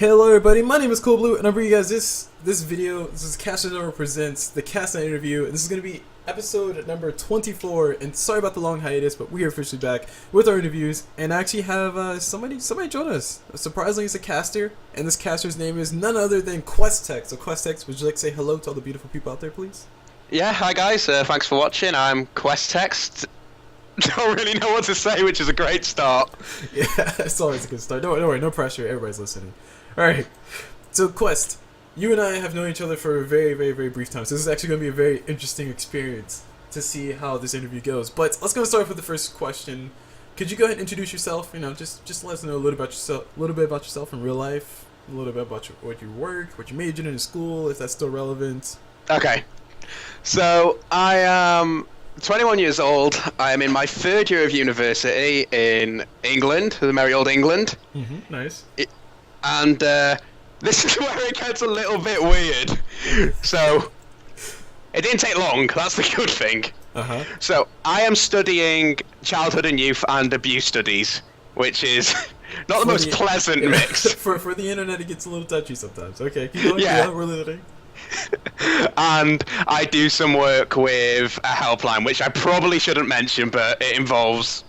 Hello everybody, my name is Cool Blue, and I'm bringing you guys this video. This is CasNet presents the CasNet interview, and this is going to be episode number 24, and sorry about the long hiatus, but we are officially back with our interviews, and I actually have somebody join us. Surprisingly, it's a caster, and this caster's name is none other than QuestText. So QuestText, would you like to say hello to all the beautiful people out there, please? Yeah, hi guys, thanks for watching. I'm QuestText. Don't really know what to say, which is a great start. Yeah, it's always a good start. Don't worry, no pressure, everybody's listening. Alright, so Quest, you and I have known each other for a very, very, very brief time, so this is actually going to be a very interesting experience to see how this interview goes. But let's go start off with the first question. Could you go ahead and introduce yourself? You know, just let us know a little bit about yourself in real life, a little bit about what you work, what you majored in school, if that's still relevant. Okay, so I am 21 years old. I am in my third year of university in England, the merry old England. Nice. And this is where it gets a little bit weird. So, it didn't take long, that's the good thing. So, I am studying childhood and youth and abuse studies, which is not the most pleasant mix. For the internet, it gets a little touchy sometimes. Okay, keep going. Yeah. We're listening. And I do some work with a helpline, which I probably shouldn't mention, but it involves,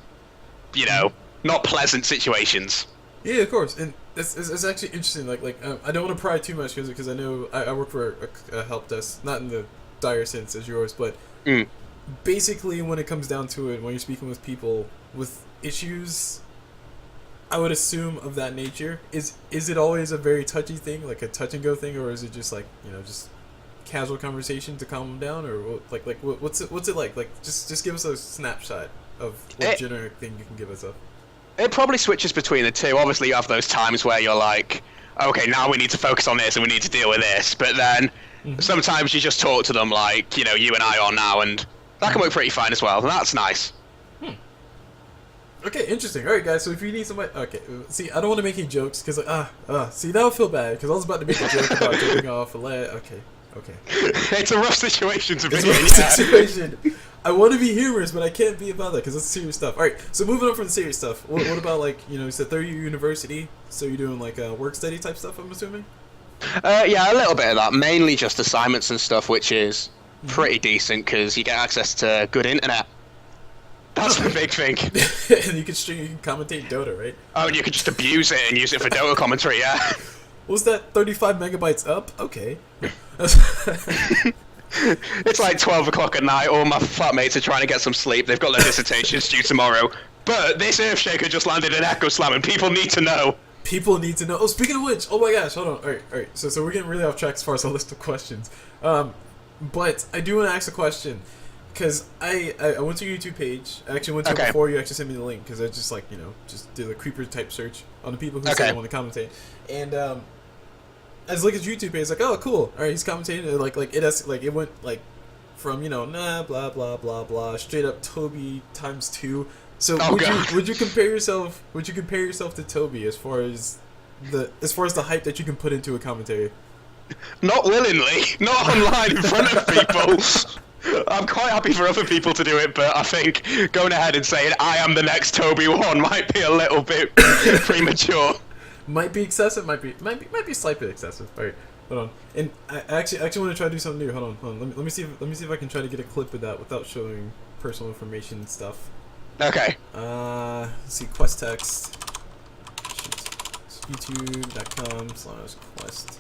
you know, not pleasant situations. Yeah, of course, and it's actually interesting. I don't want to pry too much because I know I work for a help desk, not in the dire sense as yours, but basically when it comes down to it, when you're speaking with people with issues, I would assume of that nature, is it always a very touchy thing, like a touch and go thing, or is it just like, you know, just casual conversation to calm them down, or what's it like? Like just give us a snapshot of what generic thing you can give us up. It probably switches between the two. Obviously, you have those times where you're like, okay, now we need to focus on this and we need to deal with this. But then sometimes you just talk to them like, you know, you and I are now, and that can work pretty fine as well. And that's nice. Okay, interesting. All right, guys. So if you need somebody, okay. See, I don't want to make any jokes because see, that would feel bad because I was about to make a joke about jumping off a ledge. Okay. It's a rough situation to be in. It's a rough situation. I want to be humorous, but I can't be about that because it's serious stuff. All right, so moving on from the serious stuff, what about, like, you know, you said third year university, so you're doing like work study type stuff, I'm assuming? Yeah, a little bit of that. Mainly just assignments and stuff, which is pretty decent because you get access to good internet. That's the big thing. And you can commentate Dota, right? Oh, and you can just abuse it and use it for Dota commentary, yeah. Was that 35 megabytes up? Okay. It's like 12 o'clock at night, all my flatmates are trying to get some sleep, they've got their dissertations due tomorrow, but this Earthshaker just landed an Echo Slam and people need to know. People need to know. Oh, speaking of which, oh my gosh, hold on. Alright, so we're getting really off track as far as our list of questions. But I do want to ask a question, because I went to your YouTube page. I actually went to it before you actually sent me the link, because I just, like, you know, just did a creeper type search on the people who said they want to commentate. And I was looking at YouTube page, like, oh, cool. All right, he's commentating. And it went like from, you know, nah, blah blah blah blah, straight up Toby times 2. So would you compare yourself? Would you compare yourself to Toby as far as the hype that you can put into a commentary? Not willingly, not online in front of people. I'm quite happy for other people to do it, but I think going ahead and saying I am the next Toby 1 might be a little bit premature. Might be excessive. Might be slightly excessive. All right, hold on. And I actually want to try to do something new. Hold on. Let me see if I can try to get a clip of that without showing personal information and stuff. Okay. Let's see. QuestText. YouTube.com/QuestText.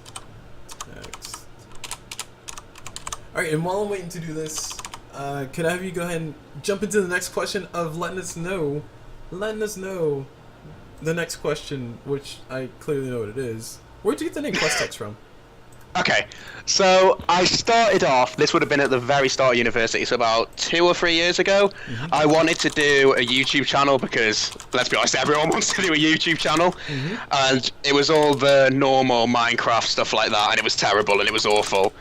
All right, and while I'm waiting to do this, could I have you go ahead and jump into the next question of letting us know the next question, which I clearly know what it is. Where'd you get the name QuestText from? Okay, so I started off, this would have been at the very start of university, so about 2 or 3 years ago. I wanted to do a YouTube channel because, let's be honest, everyone wants to do a YouTube channel. And it was all the normal Minecraft stuff like that, and it was terrible and it was awful.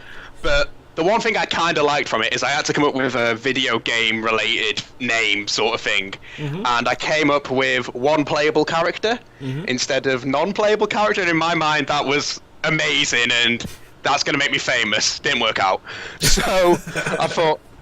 But the one thing I kind of liked from it is I had to come up with a video game related name sort of thing. And I came up with one playable character instead of non-playable character, and in my mind that was amazing and that's going to make me famous. Didn't work out. So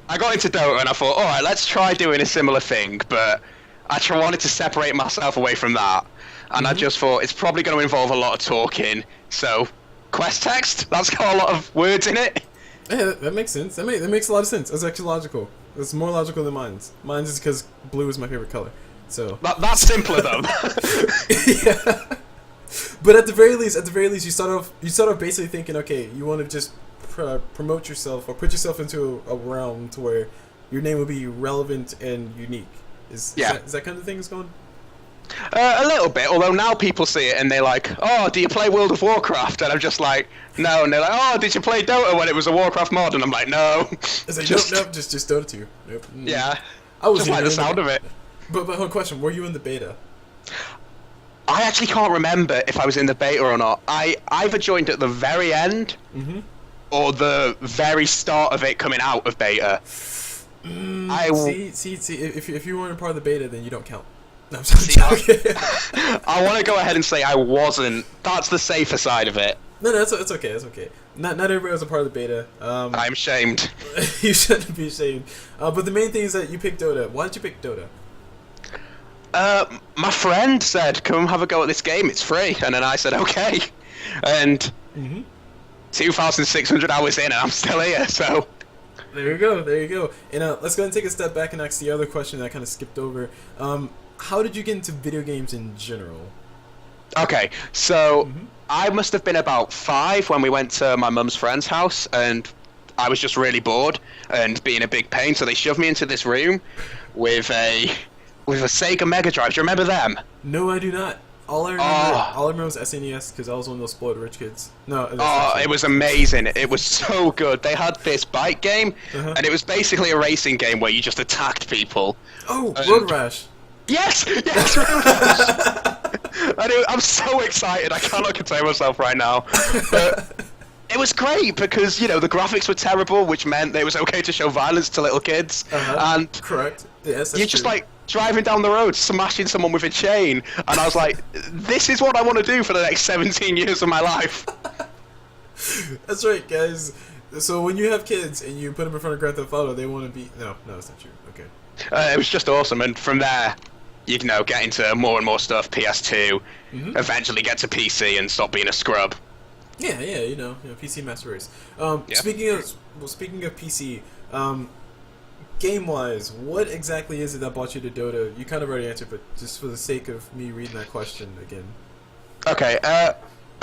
I got into Dota and I thought, alright, let's try doing a similar thing, but wanted to separate myself away from that, and I just thought it's probably going to involve a lot of talking. So, QuestText, that's got a lot of words in it. Yeah, that makes sense. That makes a lot of sense. That's actually logical. It's more logical than mine's. Mine's is because blue is my favorite color. So that's simpler though. Yeah. But at the very least, you start off basically thinking, okay, you want to just promote yourself or put yourself into a realm to where your name will be relevant and unique. Is that kind of thing is going? A little bit, although now people see it and they're like, oh, do you play World of Warcraft? And I'm just like, no. And they're like, oh, did you play Dota when it was a Warcraft mod? And I'm like, no. It's like, nope, just Dota 2. Nope. Yeah. I was just like the sound of it. But hold on, question, were you in the beta? I actually can't remember if I was in the beta or not. I either joined at the very end or the very start of it coming out of beta. See, if you weren't part of the beta, then you don't count. No, I'm joking. I want to go ahead and say I wasn't. That's the safer side of it. No, it's okay. It's okay. Not everybody was a part of the beta. I'm shamed. You shouldn't be ashamed. But the main thing is that you picked Dota. Why did you pick Dota? My friend said, come have a go at this game, it's free. And then I said, okay. And 2,600 hours in and I'm still here, so... There you go. And let's go ahead and take a step back and ask the other question that I kind of skipped over. How did you get into video games in general? Okay, so I must have been about 5 when we went to my mum's friend's house, and I was just really bored and being a big pain, so they shoved me into this room with a Sega Mega Drive. Do you remember them? No, I do not. All I remember was SNES because I was one of those spoiled rich kids. No. It was amazing. It was so good. They had this bike game, and it was basically a racing game where you just attacked people. Oh, Road Rash. Yes, Road Rash. I'm so excited. I cannot contain myself right now. But it was great because, the graphics were terrible, which meant that it was okay to show violence to little kids. And correct. Yes, you're just like driving down the road, smashing someone with a chain, and I was like, this is what I want to do for the next 17 years of my life. That's right, guys. So when you have kids and you put them in front of Grand Theft Auto, they want to be... No, that's not true. Okay. It was just awesome, and from there, you get into more and more stuff, PS2, eventually get to PC and stop being a scrub. Yeah, PC Master Race. Speaking of PC, game-wise, what exactly is it that brought you to Dota? You kind of already answered, but just for the sake of me reading that question again. Okay, I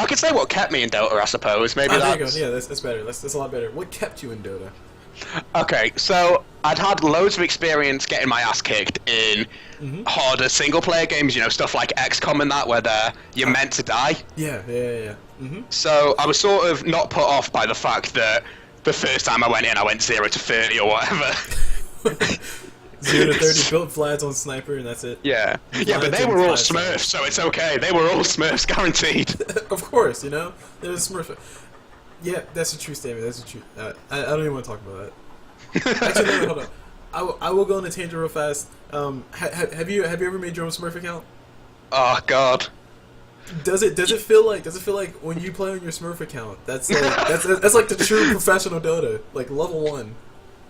could say what kept me in Dota, I suppose. Maybe there you go. Yeah, that's better. That's a lot better. What kept you in Dota? Okay, so I'd had loads of experience getting my ass kicked in harder single-player games, stuff like XCOM and that, where you're meant to die. Yeah. So I was sort of not put off by the fact that the first time I went in, I went 0 to 30 or whatever. 0 to 30, built Vlads on Sniper, and that's it. Yeah, but they were all Smurfs, so it's okay. They were all Smurfs, guaranteed. Of course, they're Smurfs. Yeah, that's a true statement. That's a true. I don't even want to talk about that. Actually, no, hold on. I will go on a tangent real fast. Have you ever made your own Smurf account? Oh God. Does it feel like when you play on your Smurf account, that's like the true professional Dota, like level 1.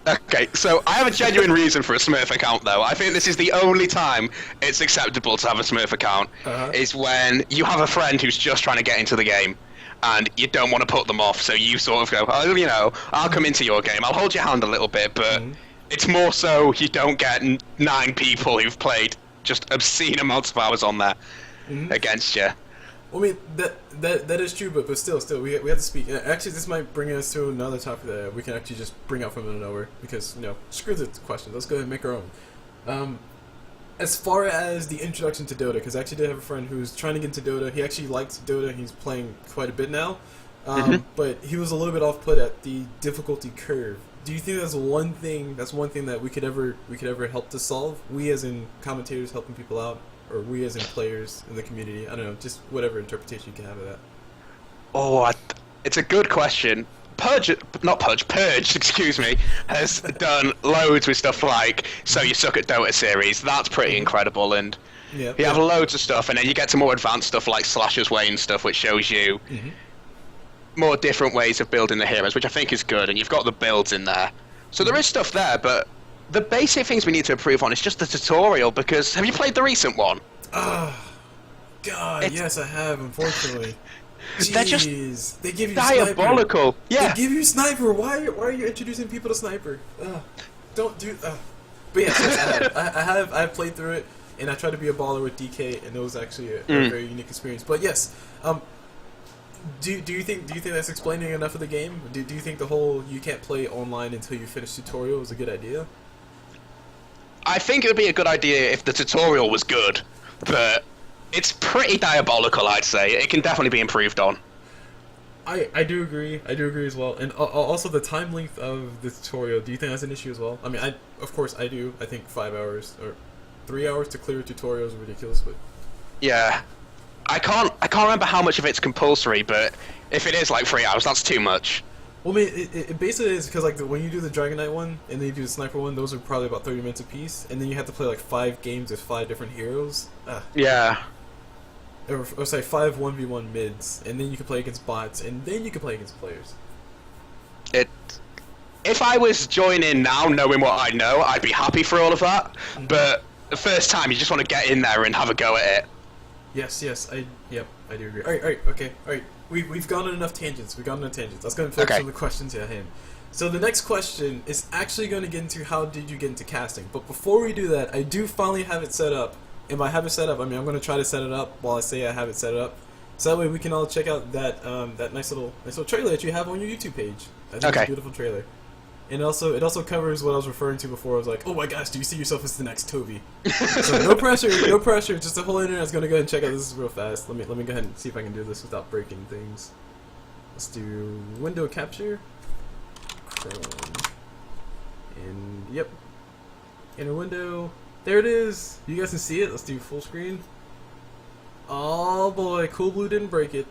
Okay, so I have a genuine reason for a Smurf account, though. I think this is the only time it's acceptable to have a Smurf account, is when you have a friend who's just trying to get into the game, and you don't want to put them off, so you sort of go, oh, I'll come into your game, I'll hold your hand a little bit, but it's more so you don't get 9 people who've played just obscene amounts of hours on there against you. Well, I mean, that is true, but still, we have to speak. Actually, this might bring us to another topic that we can actually just bring out from nowhere, because, screw the question. Let's go ahead and make our own. As far as the introduction to Dota, because I actually did have a friend who's trying to get into Dota. He actually likes Dota. He's playing quite a bit now, but he was a little bit off put at the difficulty curve. Do you think that's one thing that we could ever help to solve? We as in commentators helping people out, or we as in players in the community? I don't know, just whatever interpretation you can have of that. Oh, it's a good question. Purge, excuse me, has done loads with stuff like So You Suck at Dota series. That's pretty incredible, and you have loads of stuff, and then you get to more advanced stuff like Slasher's Way and stuff, which shows you more different ways of building the heroes, which I think is good, and you've got the builds in there. So there is stuff there, but the basic things we need to improve on is just the tutorial, because have you played the recent one? God, yes, I have, unfortunately. They're just they give you diabolical. Sniper. Yeah. They give you Sniper. Why are you introducing people to Sniper? Don't do. But yes, I have played through it, and I tried to be a baller with DK, and it was actually a very unique experience. But yes, do you think that's explaining enough of the game? Do you think the whole you can't play online until you finish tutorial is a good idea? I think it would be a good idea if the tutorial was good, but it's pretty diabolical, I'd say. It can definitely be improved on. I do agree. I do agree as well. And also the time length of the tutorial, do you think that's an issue as well? I mean, of course I do. I think 5 hours or 3 hours to clear a tutorial is ridiculous, but... Yeah. I can't remember how much of it's compulsory, but if it is like 3 hours, that's too much. Well, I mean, it basically is because like when you do the Dragon Knight one and then you do the Sniper one, those are probably about 30 minutes apiece, and then you have to play like 5 games with 5 different heroes. Yeah. Or say 5 1v1 mids, and then you can play against bots, and then you can play against players. If I was joining now, knowing what I know, I'd be happy for all of that. But the first time, you just want to get in there and have a go at it. Yes, I do agree. Alright. We've gone on enough tangents. Let's go and focus on the questions at hand. So the next question is actually going to get into how did you get into casting. But before we do that, I do finally have it set up. And by have it set up, I mean I'm going to try to set it up while I say I have it set up. So that way we can all check out that that nice little trailer that you have on your YouTube page. I think it's a beautiful trailer. And also, it also covers what I was referring to before. I was like, oh my gosh, do you see yourself as the next Toby? So no pressure. Just the whole internet's gonna go ahead and check out this real fast. Let me go ahead and see if I can do this without breaking things. Let's do window capture, Chrome, and yep, inner window. There it is. You guys can see it. Let's do full screen. Oh boy, Cool Blue didn't break it.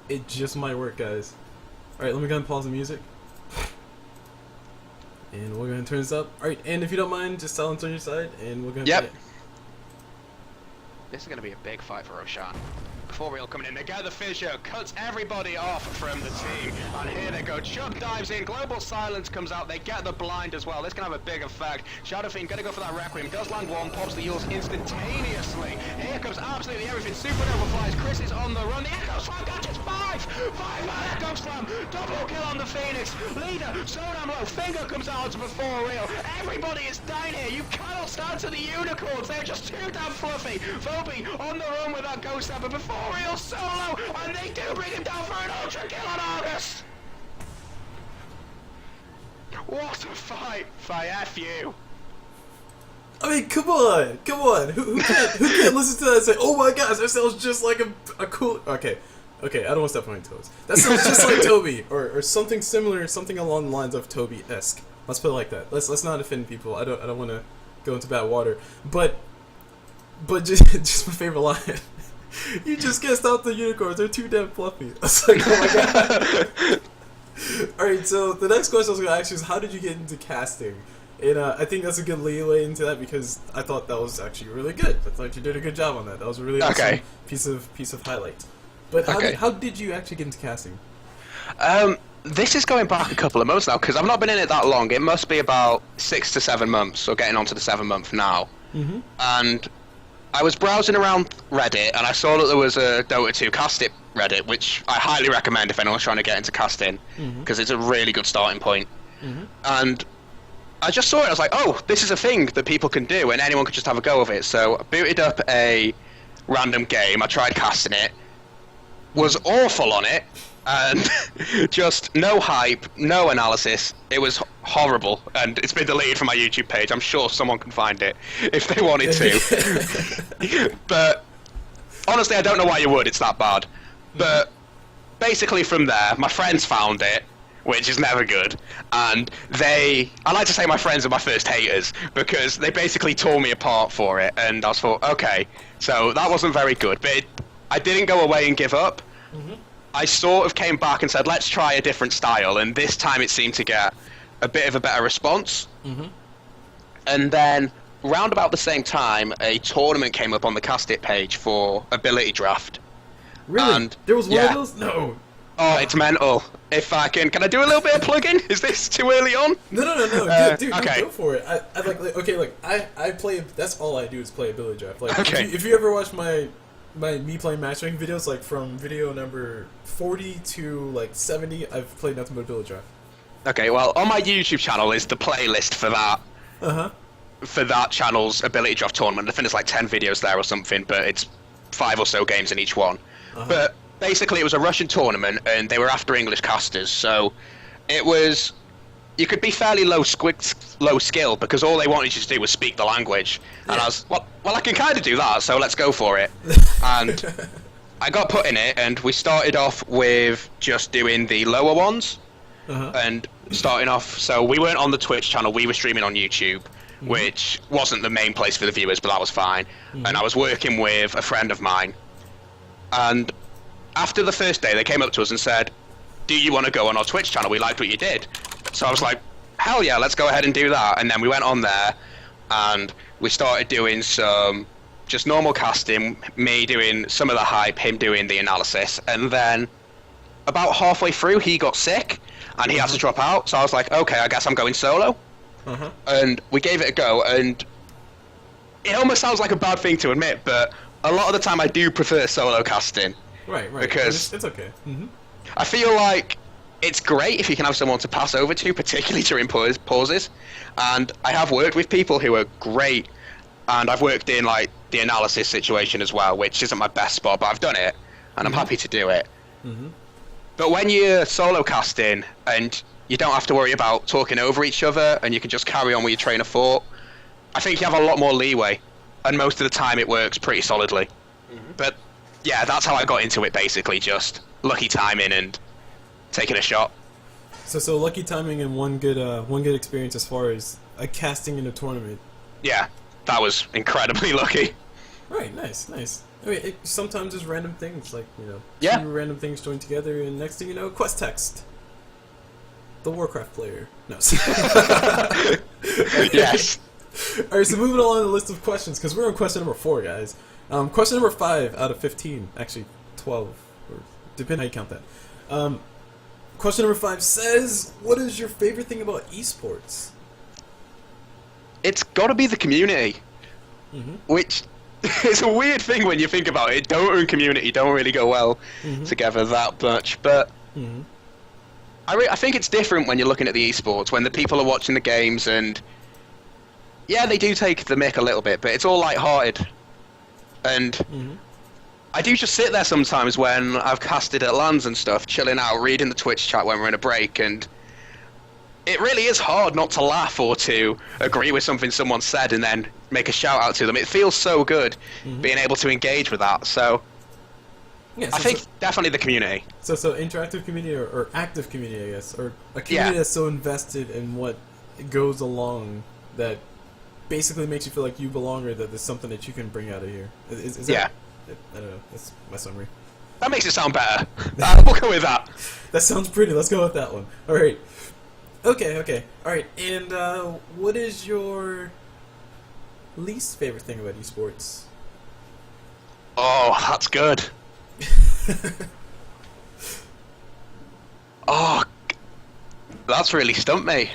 It just might work, guys. All right, let me go ahead and pause the music. And we're going to turn this up. Alright, and if you don't mind, just silence on your side, and we're going to play it. This is going to be a big fight for Roshan. Before real coming in, they get the fissure, cuts everybody off from the team, and here they go. Chuck dives in, Global Silence comes out, they get the blind as well. This can have a big effect. Shadow Fiend gonna go for that Requiem, does land one, pops the Yules instantaneously. Here comes absolutely everything. Supernova flies, Chris is on the run. The Echo Slam catches 5-man Echo Slam, double kill on the Phoenix. Leader, so damn low, Finger comes out onto before real. Everybody is down here, you cannot stand to the Unicorns, they're just too damn fluffy. Phoebe on the run with that Ghost Stab, but before real solo, and they do bring him down for an ultra kill on August. What a fight! F you. I mean, come on. Who can't listen to that and say, oh my gosh, that sounds just like a cool... Okay, I don't want to step on my toes. That sounds just like Toby, or something similar, something along the lines of Toby-esque. Let's put it like that. Let's not offend people. I don't want to go into bad water. But just my favorite line. You just guessed out the unicorns. They're too damn fluffy. I was like, oh my god. Alright, so the next question I was going to ask you is, how did you get into casting? And I think that's a good leeway into that because I thought that was actually really good. I thought you did a good job on that. That was a really awesome piece of highlight. But how did you actually get into casting? This is going back a couple of months now because I've not been in it that long. It must be about 6 to 7 months, or getting on to the 7th month now. Mm-hmm. And I was browsing around Reddit and I saw that there was a Dota 2 cast it Reddit, which I highly recommend if anyone's trying to get into casting because it's a really good starting point. Mm-hmm. And I just saw it, I was like, oh, this is a thing that people can do and anyone could just have a go of it. So I booted up a random game, I tried casting it, was awful on it, and just no hype, no analysis. It was horrible, and it's been deleted from my YouTube page. I'm sure someone can find it if they wanted to. But honestly, I don't know why you would. It's that bad. But basically from there, my friends found it, which is never good. And I like to say my friends are my first haters, because they basically tore me apart for it. And I was thought, okay, so that wasn't very good. But I didn't go away and give up. Mm-hmm. I sort of came back and said, let's try a different style. And this time it seemed to get a bit of a better response. Mm-hmm. And then, round about the same time, a tournament came up on the Cast It page for Ability Draft. Really? And, there was one of those? No. Oh, it's mental. If I can I do a little bit of plugging? Is this too early on? No. Dude, okay. go for it. I like okay, like I play. That's all I do is play ability draft. Like, Okay. if you ever watch my me playing matchmaking videos, like from video number 40 to like 70, I've played nothing but ability draft. Okay, well, on my YouTube channel is the playlist for that. For that channel's ability draft tournament. I think there's like 10 videos there or something, but it's 5 or so games in each one. But basically, it was a Russian tournament, and they were after English casters, so it was. You could be fairly low skill because all they wanted you to do was speak the language. And I was, well, I can kind of do that, so let's go for it. And I got put in it, and we started off with just doing the lower ones. And starting off, so we weren't on the Twitch channel, we were streaming on YouTube, which wasn't the main place for the viewers, but that was fine. And I was working with a friend of mine. And after the first day, they came up to us and said, do you want to go on our Twitch channel? We liked what you did. So I was like, hell yeah, let's go ahead and do that. And then we went on there, and we started doing some just normal casting, me doing some of the hype, him doing the analysis. And then about halfway through, he got sick, and he had to drop out. So I was like, okay, I guess I'm going solo. And we gave it a go, and it almost sounds like a bad thing to admit, but a lot of the time I do prefer solo casting. Right. Because it's okay. I feel like it's great if you can have someone to pass over to, particularly during pauses. And I have worked with people who are great, and I've worked in like the analysis situation as well, which isn't my best spot, but I've done it, and I'm happy to do it. But when you're solo casting and you don't have to worry about talking over each other, and you can just carry on with your train of thought, I think you have a lot more leeway, and most of the time it works pretty solidly. But yeah, that's how I got into it, basically, just lucky timing and taking a shot. So lucky timing and one good experience as far as a casting in a tournament. Yeah, that was incredibly lucky. Right, nice. I mean, sometimes there's random things, like, Yeah. 2 random things join together, and next thing you know, QuestText. The Warcraft player. No. Yes. Alright, so moving along the list of questions, because we're on question number 4, guys. Question number 5 out of 15, actually 12, or depending how you count that. Question number 5 says, what is your favorite thing about esports? It's got to be the community, which is a weird thing when you think about it. Dota and community don't really go well together that much, but I think it's different when you're looking at the esports, when the people are watching the games, and yeah, they do take the mick a little bit, but it's all light-hearted. And I do just sit there sometimes when I've casted at LANs and stuff, chilling out, reading the Twitch chat when we're in a break, and it really is hard not to laugh or to agree with something someone said and then make a shout out to them. It feels so good being able to engage with that. So Yeah, I think definitely the community. So interactive community or active community, I guess, or a community that's so invested in what goes along that basically makes you feel like you belong, or that there's something that you can bring out of here. Is that, I don't know. That's my summary. That makes it sound better. We'll go with that. That sounds pretty. Let's go with that one. All right. Okay. All right. And what is your least favorite thing about esports? Oh, that's good. Oh, that's really stumped me.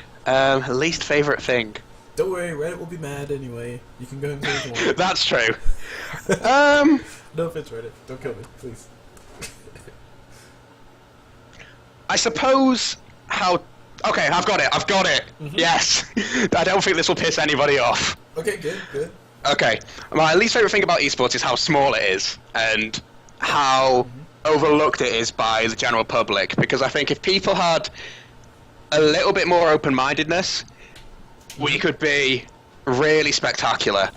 Least favorite thing. Don't worry, Reddit will be mad anyway. You can go ahead and say what you want. That's true. No offense, Reddit. Don't kill me, please. I suppose how... Okay, I've got it. Yes. I don't think this will piss anybody off. Okay, good. Okay, my least favourite thing about esports is how small it is, and how overlooked it is by the general public, because I think if people had a little bit more open-mindedness, we could be really spectacular.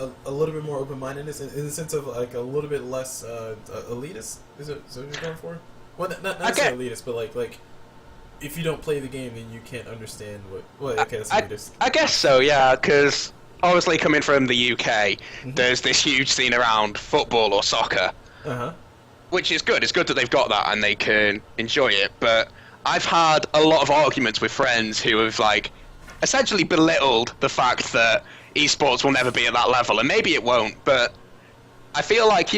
A little bit more open-mindedness in the sense of like a little bit less elitist. Is it what you're going for? Well, not necessarily elitist, but like if you don't play the game, then you can't understand what. Well, okay, that's elitist. I guess so, yeah, because obviously coming from the UK, there's this huge scene around football or soccer, which is good. It's good that they've got that and they can enjoy it. But I've had a lot of arguments with friends who have like essentially belittled the fact that esports will never be at that level, and maybe it won't, but I feel like,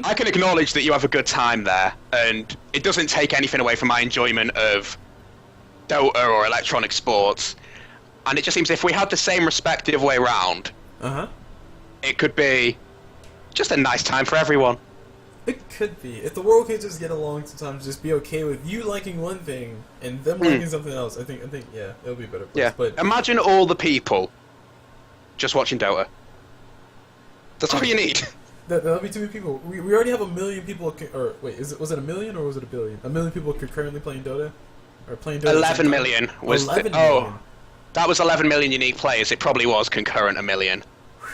I can acknowledge that you have a good time there, and it doesn't take anything away from my enjoyment of Dota or electronic sports. And it just seems if we had the same respect the other way around, it could be just a nice time for everyone. It could be. If the world could just get along sometimes, just be okay with you liking one thing and them liking something else, I think, yeah, it'll be a better place. Yeah. But imagine all the people just watching Dota. That's all you need. That'll be too many people. We already have 1 million people. Or wait, was it 1 million or was it 1 billion? 1 million people currently playing Dota, or playing Dota. 11 million was. 11 million. That was 11 million unique players. It probably was concurrent 1 million.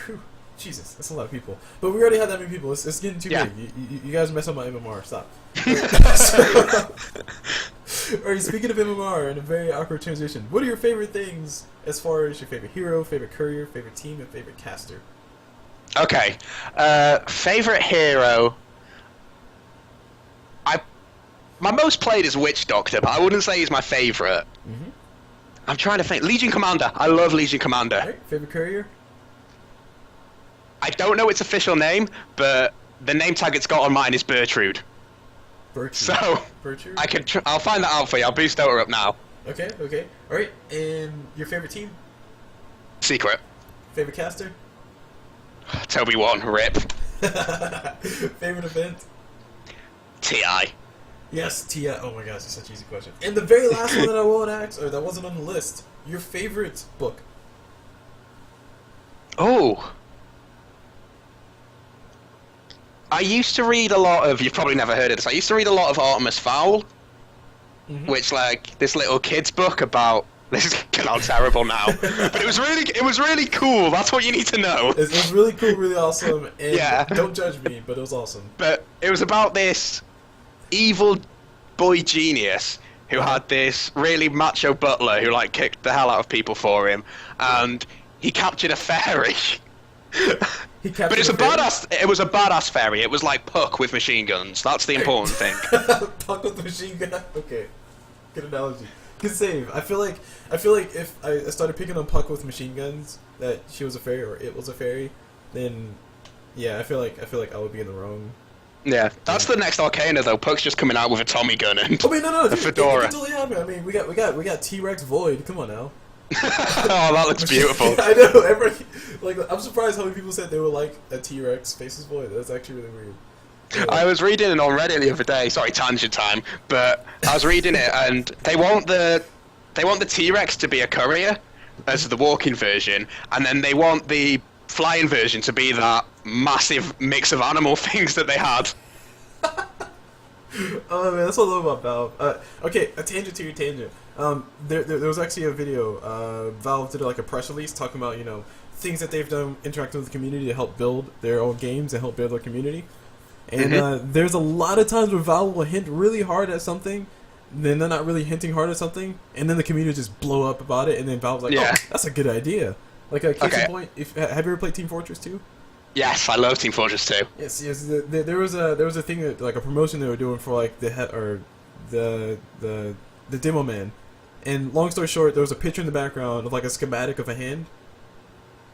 Whew. Jesus, that's a lot of people. But we already had that many people. It's getting too big. You guys mess up my MMR. Stop. Alright, speaking of MMR, in a very awkward transition, what are your favorite things as far as your favorite hero, favorite courier, favorite team, and favorite caster? Okay. Favorite hero. My most played is Witch Doctor, but I wouldn't say he's my favorite. I'm trying to think. Legion Commander. I love Legion Commander. Right. Favorite courier? I don't know its official name, but the name tag it's got on mine is Bertrude. Bertrude. So Bertrude? I'll find that out for you. I'll boost Dota up now. Okay. All right. And your favorite team? Secret. Favorite caster? Toby 1, rip. Favorite event? TI. Yes, TI. Oh my gosh, it's such an easy question. And the very last one that I won't ask, or that wasn't on the list, your favorite book? Oh. I used to read a lot of, you've probably never heard of this, I used to read a lot of Artemis Fowl, which, like, this little kid's book about, this is going to sound terrible now, but it was really cool, that's what you need to know. It was really cool, really awesome, and don't judge me, but it was awesome. But it was about this evil boy genius who had this really macho butler who, like, kicked the hell out of people for him, and he captured a fairy. But it's it was a badass fairy. It was like Puck with machine guns. That's the important thing. Puck with machine gun. Okay, good analogy. Good save. I feel like if I started picking on Puck with machine guns, that she was a fairy or it was a fairy, then yeah, I feel like I would be in the wrong. Yeah, that's the next Arcana though. Puck's just coming out with a Tommy gun and a fedora. It totally happened. I mean, we got T-Rex Void. Come on now. Oh, that looks beautiful. I know. I'm surprised how many people said they would like a T-Rex Faces Void. That's actually really weird. Yeah. I was reading it on Reddit the other day. Sorry, tangent time. But I was reading it, and they want the T-Rex to be a courier as the walking version, and then they want the flying version to be that massive mix of animal things that they had. Oh man, that's what I love about Valve. Okay, a tangent to your tangent. There was actually a video. Valve did like a press release talking about things that they've done interacting with the community to help build their own games and help build their community. And there's a lot of times where Valve will hint really hard at something, then they're not really hinting hard at something, and then the community just blow up about it, and then Valve's like, "Oh, that's a good idea." Like a case in point. Have you ever played Team Fortress 2? Yes, I love Team Fortress 2. Yes. There was a thing that, like a promotion they were doing for like the demo man, and long story short, there was a picture in the background of like a schematic of a hand,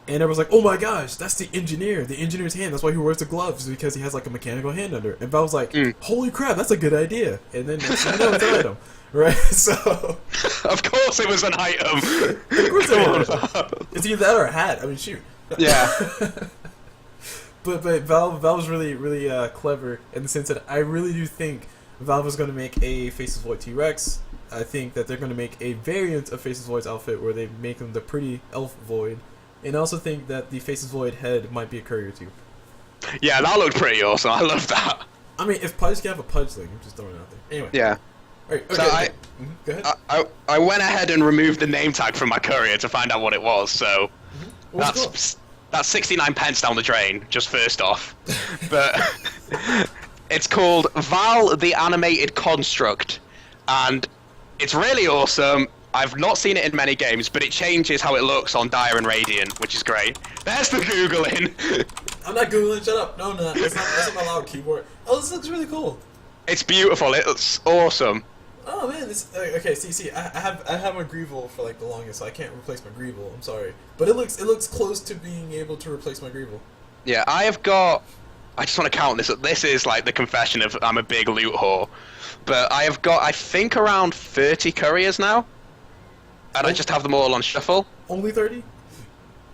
and everyone's like, "Oh my gosh, that's the engineer's hand. That's why he wears the gloves, because he has like a mechanical hand under." And Valve's like, "Holy crap, that's a good idea!" And then it's an item, right? So of course it was an item. Of course it was. It's either that or a hat. I mean, shoot. Yeah. But Valve's really clever in the sense that I really do think Valve is going to make a Faces Void T-Rex. I think that they're going to make a variant of Faces Void's outfit where they make him the pretty elf Void. And I also think that the Faces Void head might be a courier too. Yeah, that looked pretty awesome. I love that. I mean, if Pudge can have a Pudge thing, I'm just throwing it out there. Anyway. Yeah. Alright, okay, so go ahead. I went ahead and removed the name tag from my courier to find out what it was, so that's 69 pence down the drain, just first off. But it's called Val the Animated Construct, and it's really awesome. I've not seen it in many games, but it changes how it looks on Dire and Radiant, which is great. There's the Googling. I'm not Googling, shut up. No, that's not my loud keyboard. Oh, this looks really cool. It's beautiful, it's awesome. Oh man, this okay. See, I have my Greevil for like the longest, so I can't replace my Greevil. I'm sorry, but it looks close to being able to replace my Greevil. Yeah, I have got I just want to count this. This is like the confession of I'm a big loot whore. But I have got, I think, around 30 couriers now. And I just have them all on shuffle. Only 30?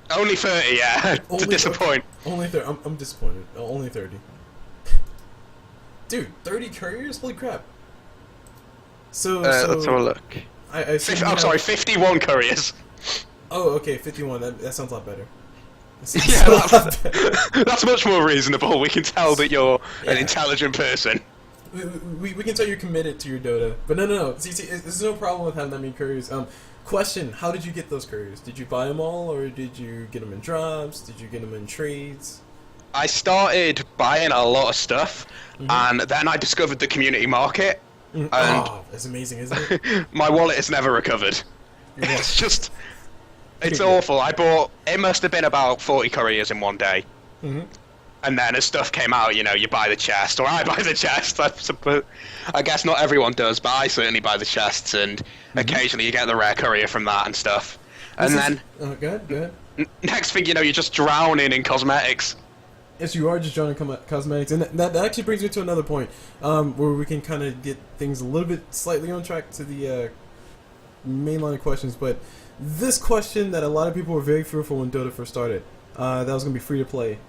Only 30, yeah. To disappoint. Only 30. I'm disappointed. Only 30. Dude, 30 couriers? Holy crap. So let's have a look. Sorry, 51 couriers. Oh, okay, 51. That sounds a lot better. That's much more reasonable. We can tell that you're an intelligent person. We can tell you're committed to your Dota. But no. See, there's no problem with having that many couriers. Question, how did you get those couriers? Did you buy them all, or did you get them in drops? Did you get them in trades? I started buying a lot of stuff, and then I discovered the community market. And that's amazing, isn't it? My wallet has never recovered. It's just... It's awful. It must have been about 40 couriers in one day. And then as stuff came out, you buy the chest, or I buy the chest. I guess not everyone does, but I certainly buy the chests, and occasionally you get the rare courier from that and stuff. And go ahead. Next thing you know, you're just drowning in cosmetics. Yes, you are just drowning in cosmetics, and that actually brings me to another point, where we can kind of get things a little bit slightly on track to the main line of questions, but this question that a lot of people were very fearful when Dota first started, that was going to be free to play.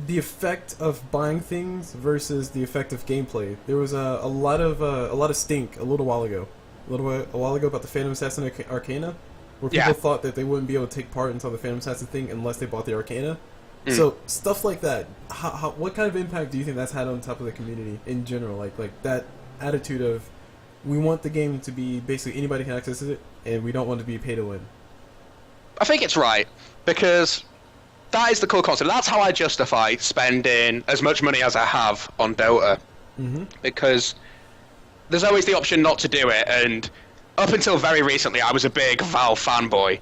The effect of buying things versus the effect of gameplay. There was a lot of stink a while ago about the Phantom Assassin Arcana, where people thought that they wouldn't be able to take part until the Phantom Assassin thing unless they bought the Arcana. So stuff like that. What kind of impact do you think that's had on top of the community in general? Like that attitude of, we want the game to be basically anybody can access it, and we don't want to be pay to win. I think it's right, because that is the core concept. That's how I justify spending as much money as I have on Dota. Because there's always the option not to do it, and up until very recently I was a big Valve fanboy,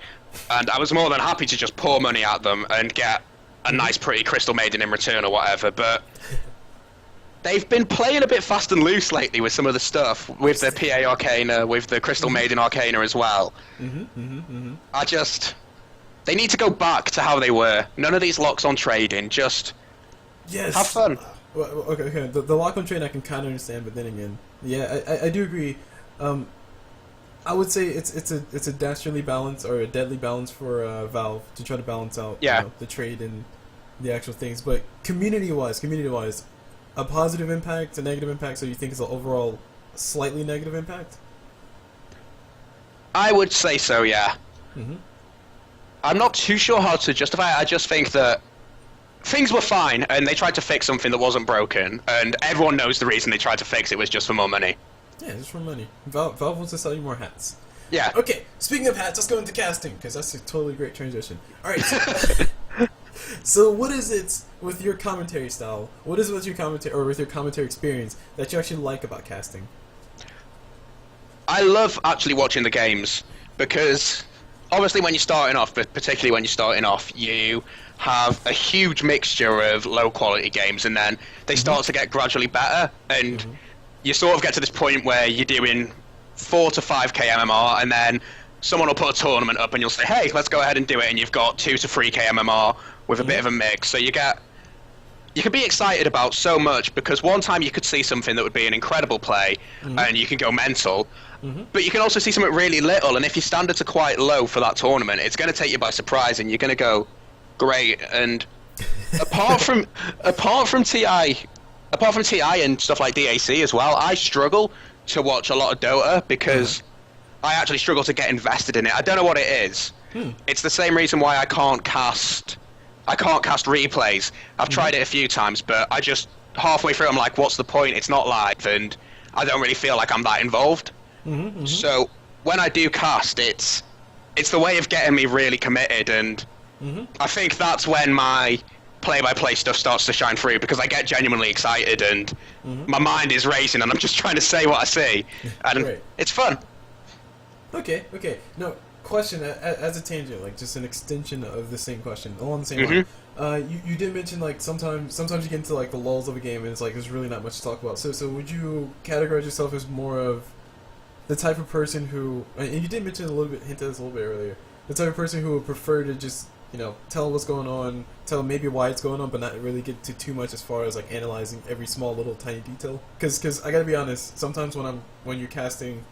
and I was more than happy to just pour money at them and get a nice pretty Crystal Maiden in return or whatever, but they've been playing a bit fast and loose lately with some of the stuff, with the PA Arcana, with the Crystal Maiden Arcana as well. They need to go back to how they were. None of these locks on trading, just have fun. Okay. The lock on trade I can kind of understand, but then again, yeah, I do agree. I would say it's a dastardly balance, or a deadly balance for Valve to try to balance out the trade and the actual things. But community wise, a positive impact, a negative impact. So you think it's an overall slightly negative impact? I would say so, yeah. I'm not too sure how to justify it. I just think that things were fine, and they tried to fix something that wasn't broken, and everyone knows the reason they tried to fix it was just for more money. Yeah, just for money. Valve wants to sell you more hats. Yeah. Okay, speaking of hats, let's go into casting, because that's a totally great transition. Alright, so what is it with your commentary style? What is it with your commentary, or with your commentary experience, that you actually like about casting? I love actually watching the games, because obviously when you're starting off, but particularly when you're starting off, you have a huge mixture of low quality games, and then they start to get gradually better, and you sort of get to this point where you're doing 4 to 5k MMR, and then someone will put a tournament up and you'll say, hey, let's go ahead and do it, and you've got 2 to 3k MMR with a bit of a mix. So you can be excited about so much, because one time you could see something that would be an incredible play and you can go mental, but you can also see something really little, and if your standards are quite low for that tournament, it's going to take you by surprise, and you're going to go, great. And apart from TI and stuff like DAC as well, I struggle to watch a lot of Dota, because I actually struggle to get invested in it. I don't know what it is. It's the same reason why I can't cast replays. I've tried it a few times, but I just halfway through I'm like, what's the point? It's not live, and I don't really feel like I'm that involved. So when I do cast, it's the way of getting me really committed, and I think that's when my play-by-play stuff starts to shine through, because I get genuinely excited, and my mind is racing, and I'm just trying to say what I see, and it's fun. Okay. No, question, as a tangent, like just an extension of the same question, along the same line. You did mention, like, sometimes you get into, like, the lulls of a game, and it's like there's really not much to talk about. So would you categorize yourself as more of the type of person who, and you did mention hint at this a little bit earlier, the type of person who would prefer to just tell what's going on, tell maybe why it's going on, but not really get to too much as far as like analyzing every small little tiny detail. Because I gotta be honest, sometimes when you're casting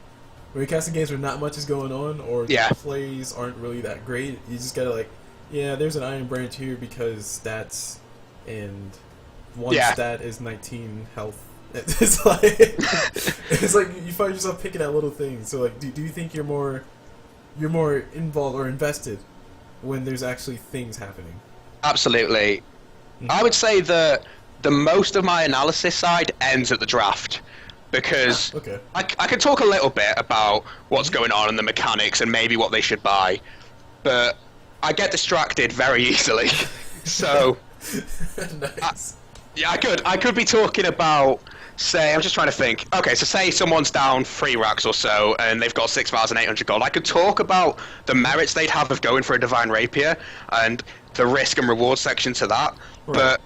games where not much is going on, or the plays aren't really that great, you just gotta like, yeah, there's an Iron Branch here because stats, and one stat is 19 health. It's like you find yourself picking at little things. So like, do you think you're more involved or invested when there's actually things happening? Absolutely. Mm-hmm. I would say that the most of my analysis side ends at the draft, because I can talk a little bit about what's going on and the mechanics and maybe what they should buy, but I get distracted very easily. So nice. I could be talking about, say, I'm just trying to think. Okay, so say someone's down 3 racks or so, and they've got 6,800 gold. I could talk about the merits they'd have of going for a Divine Rapier, and the risk and reward section to that. Right. But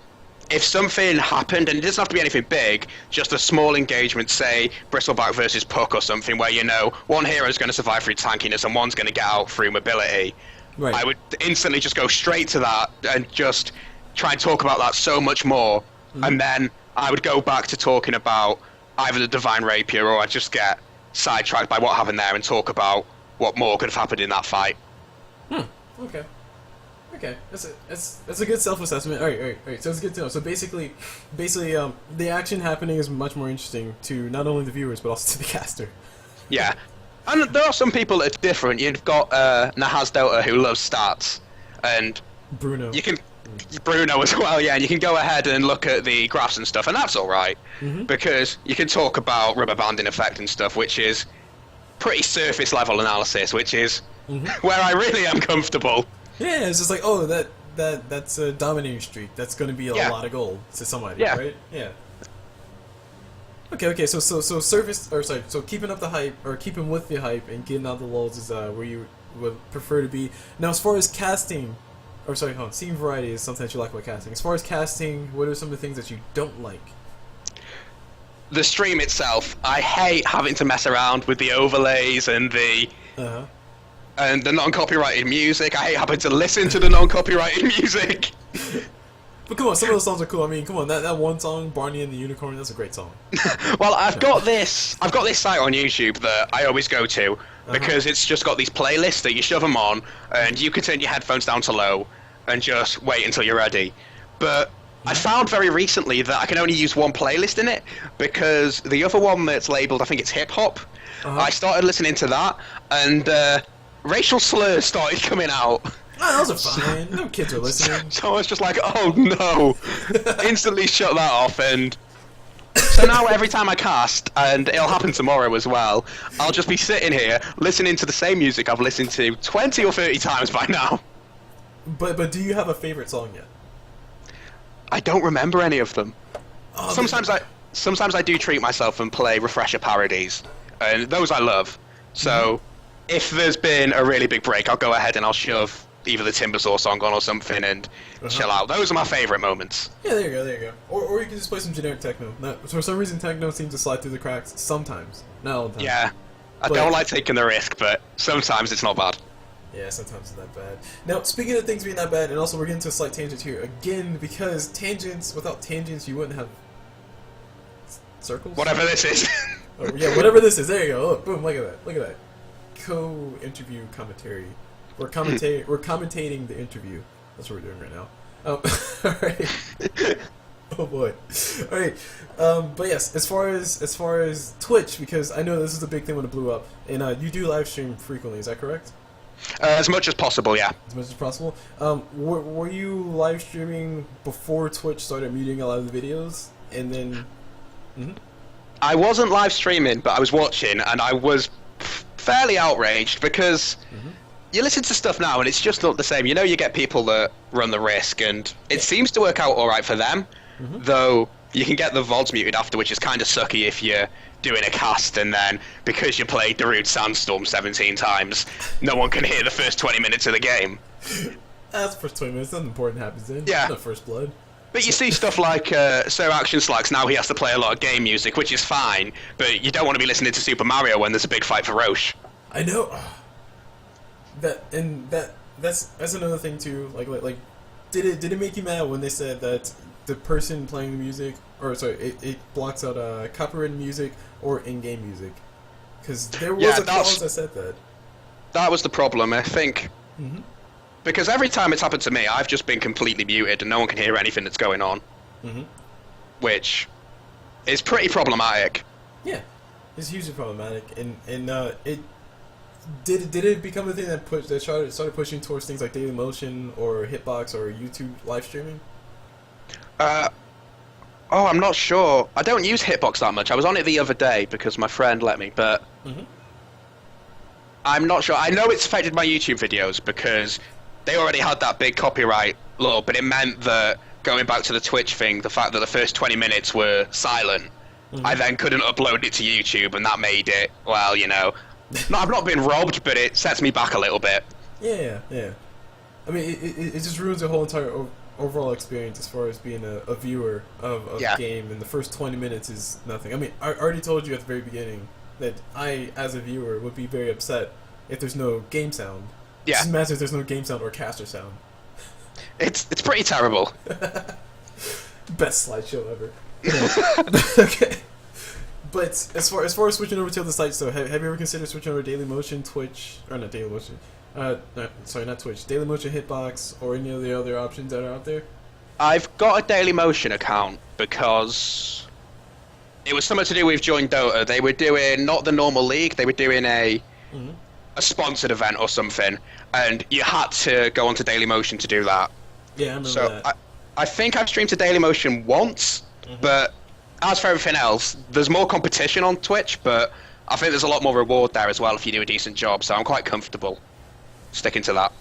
if something happened, and it doesn't have to be anything big, just a small engagement, say Bristleback versus Puck or something, where one hero is going to survive through tankiness and one's going to get out through mobility, right. I would instantly just go straight to that and just try and talk about that so much more, and then I would go back to talking about either the Divine Rapier, or I'd just get sidetracked by what happened there and talk about what more could have happened in that fight. Okay, that's a good self-assessment. All right. So it's good to know. So basically, the action happening is much more interesting to not only the viewers but also to the caster. Yeah, and there are some people that are different. You've got Nahaz Delta, who loves stats, and Bruno as well. Yeah, and you can go ahead and look at the graphs and stuff, and that's all right, because you can talk about rubber banding effect and stuff, which is pretty surface level analysis, which is where I really am comfortable. Yeah, it's just like, oh, that's a dominating streak. That's going to be a lot of gold to somebody, right? Yeah. Okay. So so keeping up the hype, or keeping with the hype and getting out the lulls is where you would prefer to be. Now, as far as casting, seeing variety is something that you like about casting. As far as casting, what are some of the things that you don't like? The stream itself, I hate having to mess around with the overlays and the non-copyrighted music. I hate having to listen to the non-copyrighted music. But come on, some of those songs are cool. I mean, come on, that one song, Barney and the Unicorn, that's a great song. Well, I've got this site on YouTube that I always go to, because it's just got these playlists that you shove them on, and you can turn your headphones down to low and just wait until you're ready. But I found very recently that I can only use one playlist in it, because the other one that's labeled, I think it's hip-hop, I started listening to that, and racial slurs started coming out. Oh, those are fine. No kids are listening. So I was just like, oh no. Instantly shut that off, and so now every time I cast, and it'll happen tomorrow as well, I'll just be sitting here listening to the same music I've listened to 20 or 30 times by now. But do you have a favorite song yet? I don't remember any of them. Oh, sometimes I do treat myself and play refresher parodies, and those I love. So if there's been a really big break, I'll go ahead and I'll shove either the Timbersaw song on or something and chill out. Those are my favourite moments. Yeah, there you go. Or you can just play some generic techno. For some reason, techno seems to slide through the cracks sometimes. Not all the time. Yeah, I don't like taking the risk, but sometimes it's not bad. Yeah, sometimes it's not bad. Now, speaking of things being not bad, and also we're getting to a slight tangent here again, because without tangents, you wouldn't have circles? Whatever this is. Yeah, whatever this is. There you go. Look, boom, look at that. Co-interview commentary. We're commentating the interview. That's what we're doing right now. Alright. Oh boy. Alright. But yes, as far as Twitch, because I know this is a big thing when it blew up, and you do live stream frequently, is that correct? As much as possible, yeah. As much as possible. Were you live streaming before Twitch started muting a lot of the videos, and then? I wasn't live streaming, but I was watching, and I was fairly outraged because you listen to stuff now and it's just not the same. You get people that run the risk, and it seems to work out all right for them, though you can get the VODs muted after, which is kind of sucky if you're doing a cast and then because you played Darude Sandstorm 17 times, no one can hear the first 20 minutes of the game. That's the first 20 minutes, nothing important happens then. Yeah. No first blood. But you see stuff like Sir Action Slacks, now he has to play a lot of game music, which is fine, but you don't want to be listening to Super Mario when there's a big fight for Roche. I know. That that's another thing too. Like, did it make you mad when they said that the person playing the music, or sorry, it blocks out copyrighted music or in-game music? Because there was a clause that said that. That was the problem, I think. Mm-hmm. Because every time it's happened to me, I've just been completely muted and no one can hear anything that's going on. Mm-hmm. Which is pretty problematic. Yeah, it's hugely problematic, and it did it become a thing that started pushing towards things like Dailymotion or Hitbox or YouTube live streaming? Oh, I'm not sure. I don't use Hitbox that much. I was on it the other day because my friend let me, but I'm not sure. I know it's affected my YouTube videos because they already had that big copyright law, but it meant that going back to the Twitch thing, the fact that the first 20 minutes were silent, I then couldn't upload it to YouTube, and that made it, well, you know, no, I've not been robbed, but it sets me back a little bit. Yeah. I mean, it just ruins the whole entire overall experience as far as being a viewer of a game, and the first 20 minutes is nothing. I mean, I already told you at the very beginning that I, as a viewer, would be very upset if there's no game sound. Yeah. It doesn't matter if there's no game sound or caster sound. It's pretty terrible. Best slideshow ever. Okay. But as far as switching over to other sites, though, have you ever considered switching over to Dailymotion, Twitch, or not Dailymotion? Not Twitch. Dailymotion, Hitbox, or any of the other options that are out there? I've got a Dailymotion account because it was something to do with Join Dota. They were doing not the normal league. They were doing a sponsored event or something, and you had to go onto Dailymotion to do that. Yeah, I remember that. So I think I've streamed to Dailymotion once, but as for everything else, there's more competition on Twitch, but I think there's a lot more reward there as well if you do a decent job, so I'm quite comfortable sticking to that.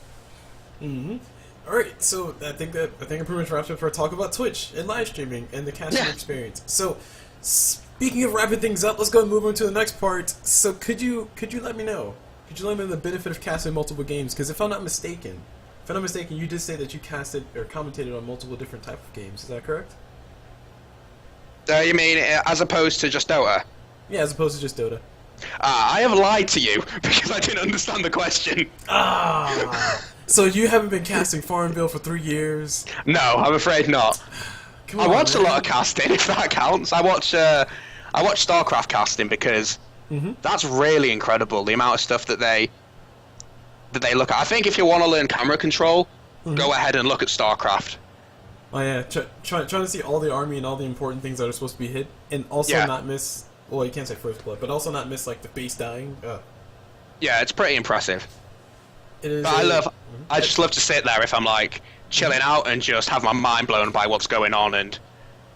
Alright, so I think it pretty much wraps up for a talk about Twitch and live streaming and the CasNet experience. So, speaking of wrapping things up, let's go and move on to the next part. So, could you let me know? Could you let me know the benefit of casting multiple games? Because if I'm not mistaken, you did say that you casted or commentated on multiple different types of games. Is that correct? You mean as opposed to just Dota? Yeah, as opposed to just Dota. I have lied to you because I didn't understand the question. So you haven't been casting Farmville for 3 years? No, I'm afraid not. I watch a lot of casting, if that counts. I watch StarCraft casting because that's really incredible. The amount of stuff that they look at. I think if you want to learn camera control, go ahead and look at StarCraft. Oh yeah, trying to see all the army and all the important things that are supposed to be hit, and also not miss. Well, you can't say first blood, but also not miss like the base dying. Yeah, it's pretty impressive. It is. But I just love to sit there if I'm like chilling out and just have my mind blown by what's going on, and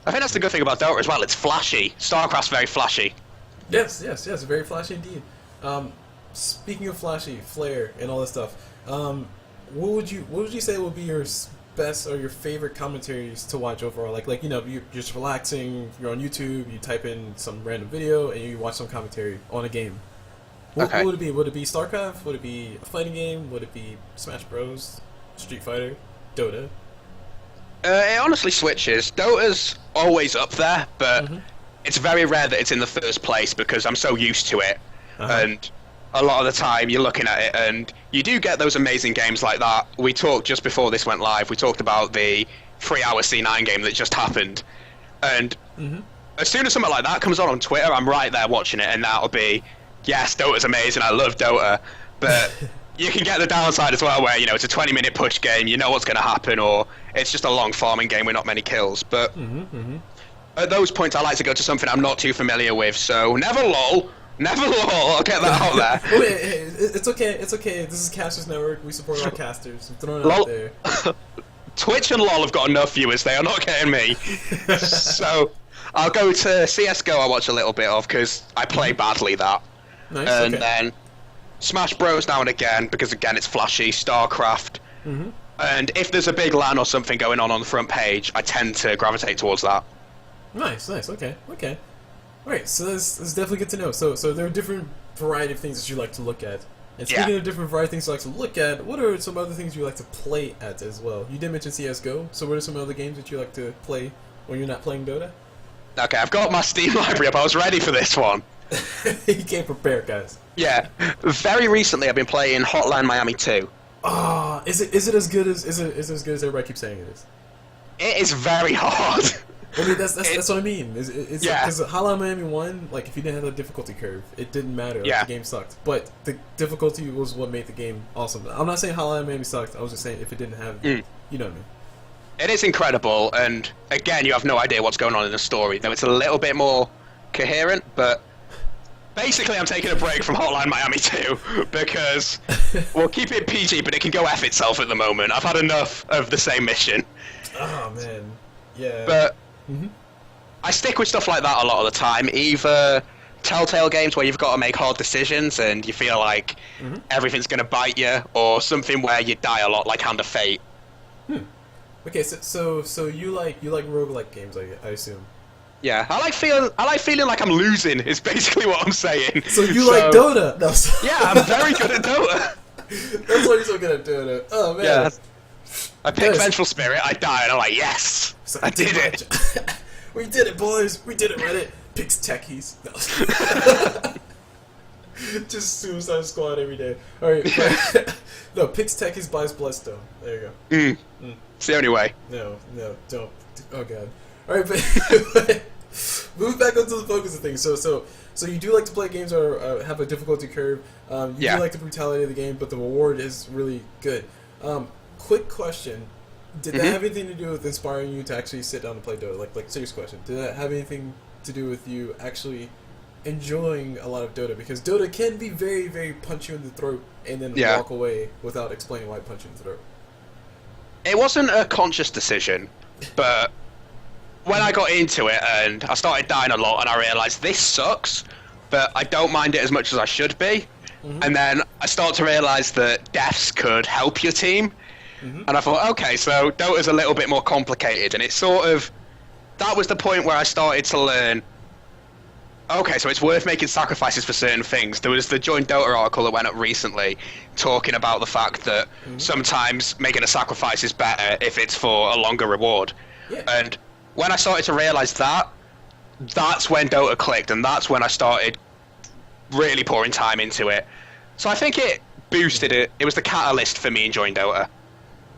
I think that's the good thing about Dota as well. It's flashy. StarCraft's very flashy. Yes, very flashy indeed. Speaking of flashy, flare, and all this stuff, what would you say would be your best or your favorite commentaries to watch overall? Like you know, you're just relaxing, you're on YouTube, you type in some random video, and you watch some commentary on a game. What would it be? Would it be StarCraft? Would it be a fighting game? Would it be Smash Bros, Street Fighter, Dota? It honestly switches. Dota's always up there, but it's very rare that it's in the first place because I'm so used to it. And a lot of the time you're looking at it and you do get those amazing games like that. We talked just before this went live, we talked about the 3-hour C9 game that just happened. And as soon as something like that comes on Twitter, I'm right there watching it, and that'll be, yes, Dota's amazing, I love Dota. But you can get the downside as well where, you know, it's a 20-minute push game, you know what's going to happen, or it's just a long farming game with not many kills. But at those points I like to go to something I'm not too familiar with, so never lol. Never lol, I'll get that out there. It's okay. This is Casters Network. We support our casters. I'm throwing it out there. Twitch and LOL have got enough viewers. They are not getting me. So I'll go to CSGO. I watch a little bit of because I play badly that. Nice. And then Smash Bros now and again because again it's flashy. StarCraft. And if there's a big LAN or something going on the front page, I tend to gravitate towards that. Nice. Okay. Alright, so that's definitely good to know. So there are different variety of things that you like to look at. And speaking of different variety of things you like to look at, what are some other things you like to play at as well? You did mention CSGO, so what are some other games that you like to play when you're not playing Dota? Okay, I've got my Steam library up. I was ready for this one. You came prepared, guys. Yeah. Very recently I've been playing Hotline Miami 2. Is it as good as as good as everybody keeps saying it is? It is very hard. I mean, that's what I mean. It's Yeah. because Hotline Miami 1, like, if you didn't have the difficulty curve, it didn't matter. Like, Yeah. the game sucked. But the difficulty was what made the game awesome. I'm not saying Hotline Miami sucked. I was just saying if it didn't have, you know what I mean. It is incredible, and again, you have no idea what's going on in the story. Though it's a little bit more coherent, but basically, I'm taking a break from Hotline Miami 2 because we'll keep it PG, but it can go F itself at the moment. I've had enough of the same mission. Oh man, yeah. But I stick with stuff like that a lot of the time. Either Telltale games where you've got to make hard decisions and you feel like everything's going to bite you, or something where you die a lot, like Hand of Fate. Okay, so you like roguelike games, I assume. Yeah, I like feeling like I'm losing. Is basically what I'm saying. So you like Dota? No, yeah, I'm very good at Dota. That's why you're so good at Dota. Oh man. Yeah. I pick Vengeful Spirit, I die, and I'm like, yes, So I did it. We did it, boys. We did it, Reddit. Picks techies. No. Just Suicide Squad every day. All right. No, picks techies, buys Bloodstone. There you go. It's the only way. No, don't. Oh god. All right, but move back onto the focus of things. So you do like to play games that have a difficulty curve. You do like the brutality of the game, but the reward is really good. Quick question: did that have anything to do with inspiring you to actually sit down and play Dota? Like serious question. Did that have anything to do with you actually enjoying a lot of Dota? Because Dota can be very, very punch you in the throat and then walk away without explaining why it punched you in the throat. It wasn't a conscious decision, but when I got into it and I started dying a lot and I realised this sucks, but I don't mind it as much as I should be. And then I started to realise that deaths could help your team. And I thought, okay, so Dota's a little bit more complicated, and it's sort of, that was the point where I started to learn, okay, so it's worth making sacrifices for certain things. There was the Join Dota article that went up recently talking about the fact that sometimes making a sacrifice is better if it's for a longer reward. And when I started to realise that, that's when Dota clicked, and that's when I started really pouring time into it. So I think it boosted it. It was the catalyst for me enjoying Dota.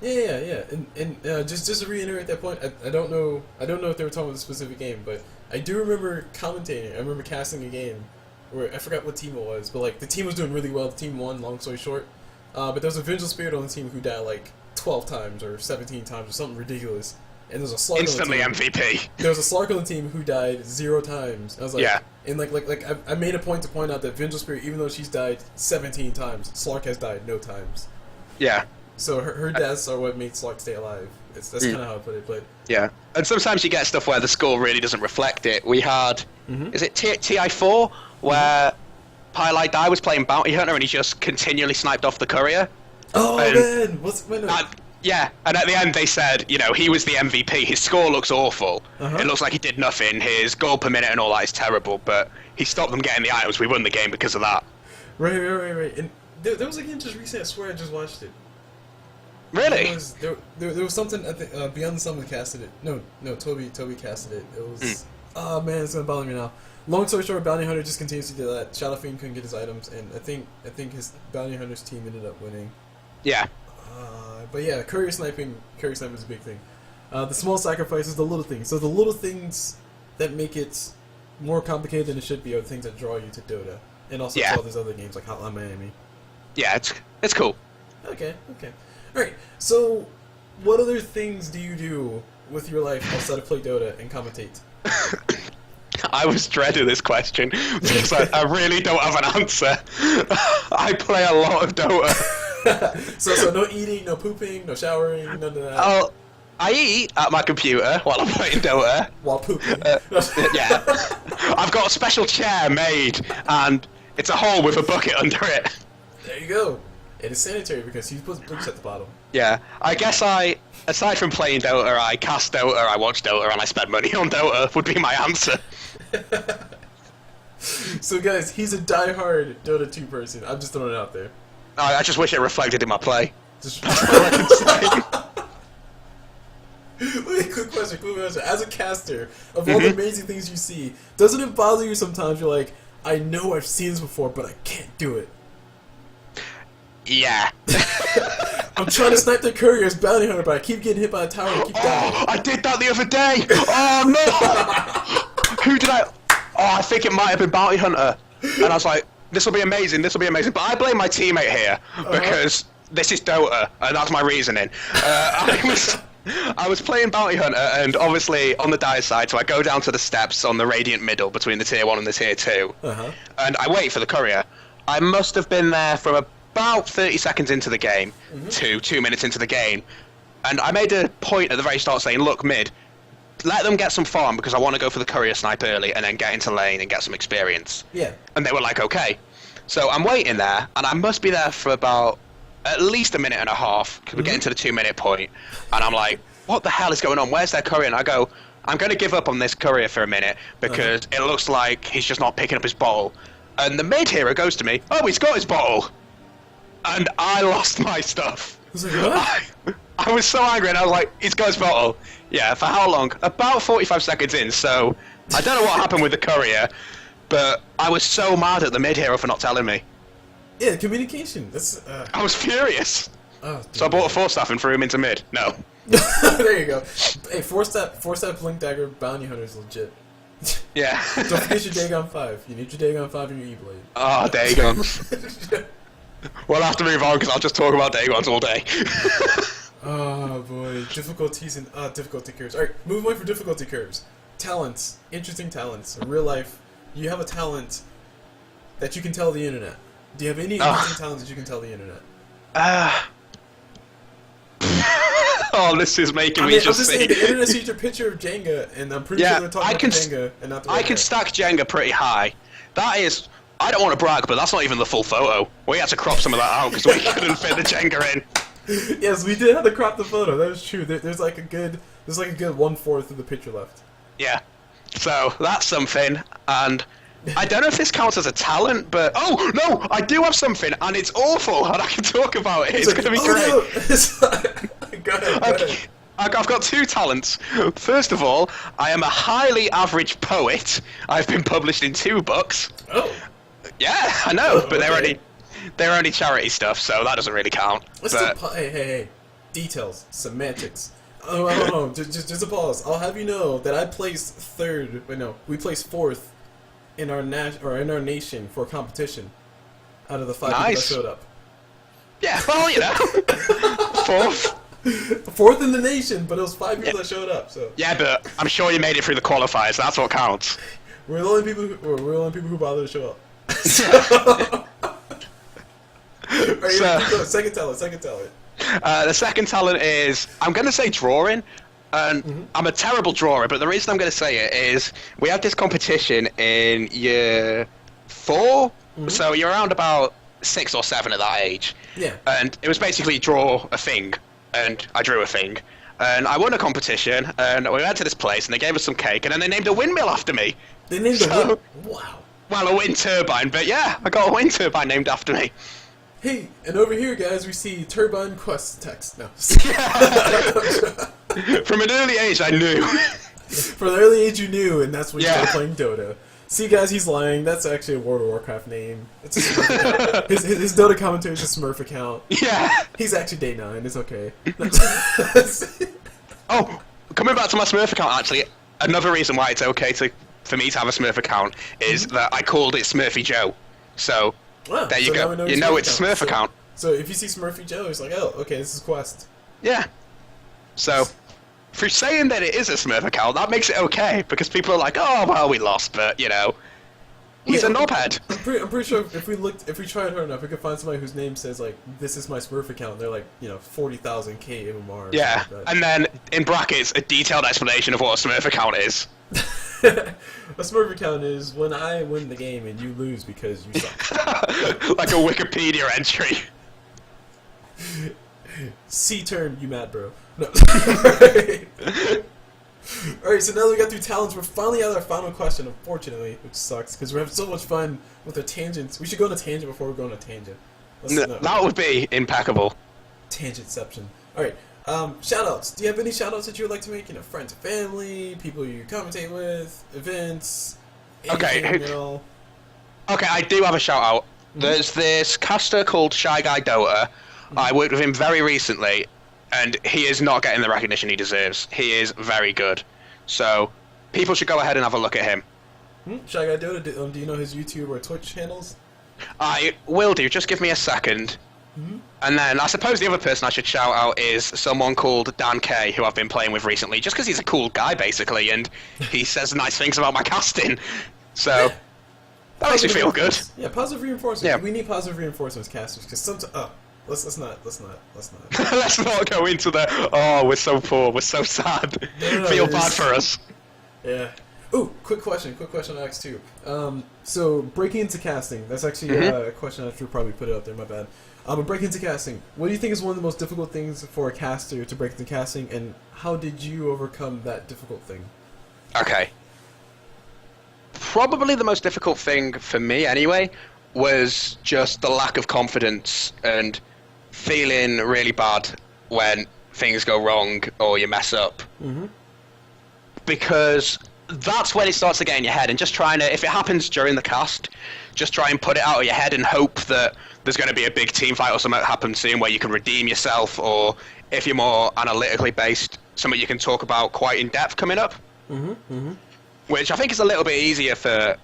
Yeah. And just to reiterate that point, I don't know if they were talking about a specific game, but I do remember commentating. I remember casting a game where I forgot what team it was, but like the team was doing really well. The team won. Long story short, but there was a Vengeful Spirit on the team who died like 12 times or 17 times or something ridiculous. And there's a Slark Instantly on the team. MVP. There was a Slark on the team who died 0 times. I was like, and I made a point to point out that Vengeful Spirit, even though she's died 17 times, Slark has died no times. Yeah. So her deaths are what made Slark stay alive. That's kind of how I put it. But yeah, and sometimes you get stuff where the score really doesn't reflect it. We had, is it TI4, where Pylai Dai was playing Bounty Hunter and he just continually sniped off the courier. Oh man, what's my name? Yeah, and at the end they said, you know, he was the MVP. His score looks awful. It looks like he did nothing. His goal per minute and all that is terrible, but he stopped them getting the items. We won the game because of that. Right. And there was a game just recently. I swear I just watched it. Really? There was something. I think Beyond the Sun casted it. No, Toby casted it. It was. Oh man, it's gonna bother me now. Long story short, Bounty Hunter just continues to do that. Shadow Fiend couldn't get his items, and I think his Bounty Hunter's team ended up winning. Yeah. But yeah, courier sniping is a big thing. The small sacrifices, the little things. So the little things that make it more complicated than it should be are the things that draw you to Dota, and also to all these other games like Hotline Miami. Yeah, it's cool. Okay. Alright, so what other things do you do with your life outside of play Dota and commentate? I was dreading this question because I really don't have an answer. I play a lot of Dota. so no eating, no pooping, no showering, none of that? Oh, I eat at my computer while I'm playing Dota. While pooping? Yeah. I've got a special chair made, and it's a hole with a bucket under it. There you go. It is sanitary because he puts bleach at the bottom. Yeah, I guess aside from playing Dota, I cast Dota, I watch Dota, and I spend money on Dota, would be my answer. So guys, he's a die-hard Dota 2 person. I'm just throwing it out there. I just wish it reflected in my play. Just Wait, quick question. As a caster, of all the amazing things you see, doesn't it bother you sometimes? You're like, I know I've seen this before, but I can't do it. Yeah. I'm trying to snipe the courier as bounty hunter, but I keep getting hit by a tower and keep dying. Oh, I did that the other day! Oh no! Who did I... Oh, I think it might have been bounty hunter. And I was like, this will be amazing, this will be amazing. But I blame my teammate here, because this is Dota, and that's my reasoning. I was playing bounty hunter, and obviously on the dire side, so I go down to the steps on the radiant middle between the tier 1 and the tier 2, and I wait for the courier. I must have been there from about 30 seconds into the game to 2 minutes into the game, and I made a point at the very start saying, look, mid, let them get some farm because I want to go for the courier snipe early and then get into lane and get some experience. Yeah. And they were like, okay. So I'm waiting there, and I must be there for about at least a minute and a half, because we're getting to the 2 minute point, and I'm like, what the hell is going on? Where's their courier? And I go, I'm going to give up on this courier for a minute, because it looks like he's just not picking up his bottle. And the mid hero goes to me, oh, he's got his bottle. And I lost my stuff. I was like, what? I was so angry, and I was like, he's got his bottle. Yeah, for how long? About 45 seconds in, so I don't know what happened with the courier, but I was so mad at the mid hero for not telling me. Yeah, communication. That's. I was furious. Oh, so I bought a 4-staff and threw him into mid. No. There you go. Hey, 4-step Blink Dagger Bounty Hunter is legit. Yeah. Don't forget your Dagon 5. You need your Dagon 5 and your E-Blade. Oh, Dagons. We'll have to move on because I'll just talk about Dagons all day. Oh boy, difficulties and difficulty curves. Alright, move away from difficulty curves. Talents. Interesting talents. In real life, you have a talent that you can tell the internet. Do you have any interesting talents that you can tell the internet? Oh, this is making me just saying, the internet sees your picture of Jenga, and I'm pretty sure they're talking about Jenga and not the I can stack Jenga pretty high. That is, I don't want to brag, but that's not even the full photo. We had to crop some of that out because we couldn't fit the Jenga in. Yes, we did have to crop the photo. That is true. There's like a good 1/4 of the picture left. Yeah. So that's something, and I don't know if this counts as a talent, but oh no, I do have something, and it's awful, and I can talk about it. It's gonna be great. No. Go ahead. I've got 2 talents. First of all, I am a highly average poet. I've been published in 2 books. Oh. Yeah, I know, but they're only charity stuff, so that doesn't really count. Hey, details, semantics. Oh, just a pause. I'll have you know that I placed 3rd. Wait, no, we placed 4th in our nation for a competition. Out of the 5 people that showed up. Yeah, well, you know, 4th. 4th in the nation, but it was 5 people that showed up. So. Yeah, but I'm sure you made it through the qualifiers. That's what counts. We're the only people who bother to show up. Right, second talent. The second talent is, I'm going to say drawing, and I'm a terrible drawer, but the reason I'm going to say it is we had this competition in year 4, so you're around about 6 or 7 at that age. Yeah. And it was basically draw a thing, and I drew a thing. And I won a competition, and we went to this place, and they gave us some cake, and then they named a windmill after me. They named a windmill? Wow. Well, a wind turbine, but yeah, I got a wind turbine named after me. Hey, and over here, guys, we see Turbine QuestText. No. From an early age, I knew. From an early age, you knew, and that's when you started playing Dota. See, guys, he's lying. That's actually a World of Warcraft name. It's a Smurf account. His Dota commentary is a Smurf account. Yeah. He's actually day 9. It's okay. Oh, coming back to my Smurf account, actually, another reason why it's okay for me to have a Smurf account is that I called it Smurfy Joe. So, there you go. You know it's a Smurf account. So if you see Smurfy Joe, it's like, oh, okay, this is Quest. Yeah. So, for saying that it is a Smurf account, that makes it okay, because people are like, oh, well, we lost, but, you know, he's a knobhead. I'm pretty sure if we tried hard enough, we could find somebody whose name says, like, this is my Smurf account, they're like, 40,000 K MMR. Yeah, and then, in brackets, a detailed explanation of what a Smurf account is. A Smurf account is when I win the game and you lose because you suck. Like a Wikipedia entry. C-turn, you mad, bro. No. Alright, so now that we got through talents, we're finally at our final question, unfortunately, which sucks, because we're having so much fun with our tangents. We should go on a tangent before we go on a tangent. That would be impeccable. Tangentception. Alright, shoutouts. Do you have any shoutouts that you would like to make? Friends and family, people you commentate with, events, anything at all? Okay, I do have a shout-out. There's this caster called Shy Guy Dota. I worked with him very recently, and he is not getting the recognition he deserves. He is very good. So, people should go ahead and have a look at him. Should I do it? Do you know his YouTube or Twitch channels? I will do. Just give me a second. And then I suppose the other person I should shout out is someone called Dan K, who I've been playing with recently, just because he's a cool guy, basically, and he says nice things about my casting. So, that makes me feel good. Yeah, positive reinforcements. Yeah. We need positive reinforcements, casters, because sometimes... Let's not. Let's not go into the, oh, we're so poor, we're so sad. Feel bad for us. Yeah. Ooh, quick question on X too. So breaking into casting, that's actually a question I should probably put it up there, my bad. But breaking into casting, what do you think is one of the most difficult things for a caster to break into casting, and how did you overcome that difficult thing? Okay. Probably the most difficult thing for me, anyway, was just the lack of confidence and feeling really bad when things go wrong or you mess up. Because that's when it starts to get in your head, and just trying to, if it happens during the cast, just try and put it out of your head and hope that there's going to be a big team fight or something that happens soon where you can redeem yourself, or if you're more analytically based, something you can talk about quite in depth coming up. Which I think is a little bit easier for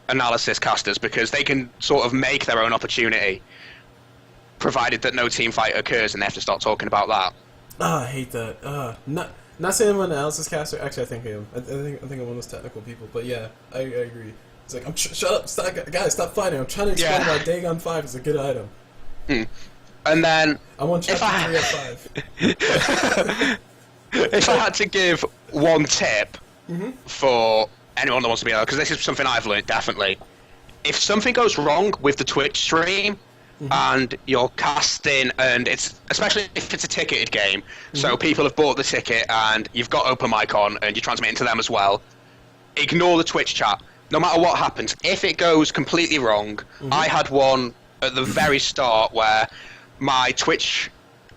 analysis casters, because they can sort of make their own opportunity, provided that no team fight occurs and they have to start talking about that. I hate that. Not saying I'm an analysis caster. Actually, I think I am. I think I'm one of those technical people. But yeah, I agree. It's like, shut up, stop, guys, stop fighting. I'm trying to explain why Dagon 5 is a good item. And then I want chapter 3 of 5. If I had to give one tip for anyone that wants to be, because this is something I've learned definitely. If something goes wrong with the Twitch stream, and you're casting, and it's, especially if it's a ticketed game, so people have bought the ticket and you've got open mic on and you're transmitting to them as well, ignore the Twitch chat. No matter what happens, if it goes completely wrong, I had one at the very start where my Twitch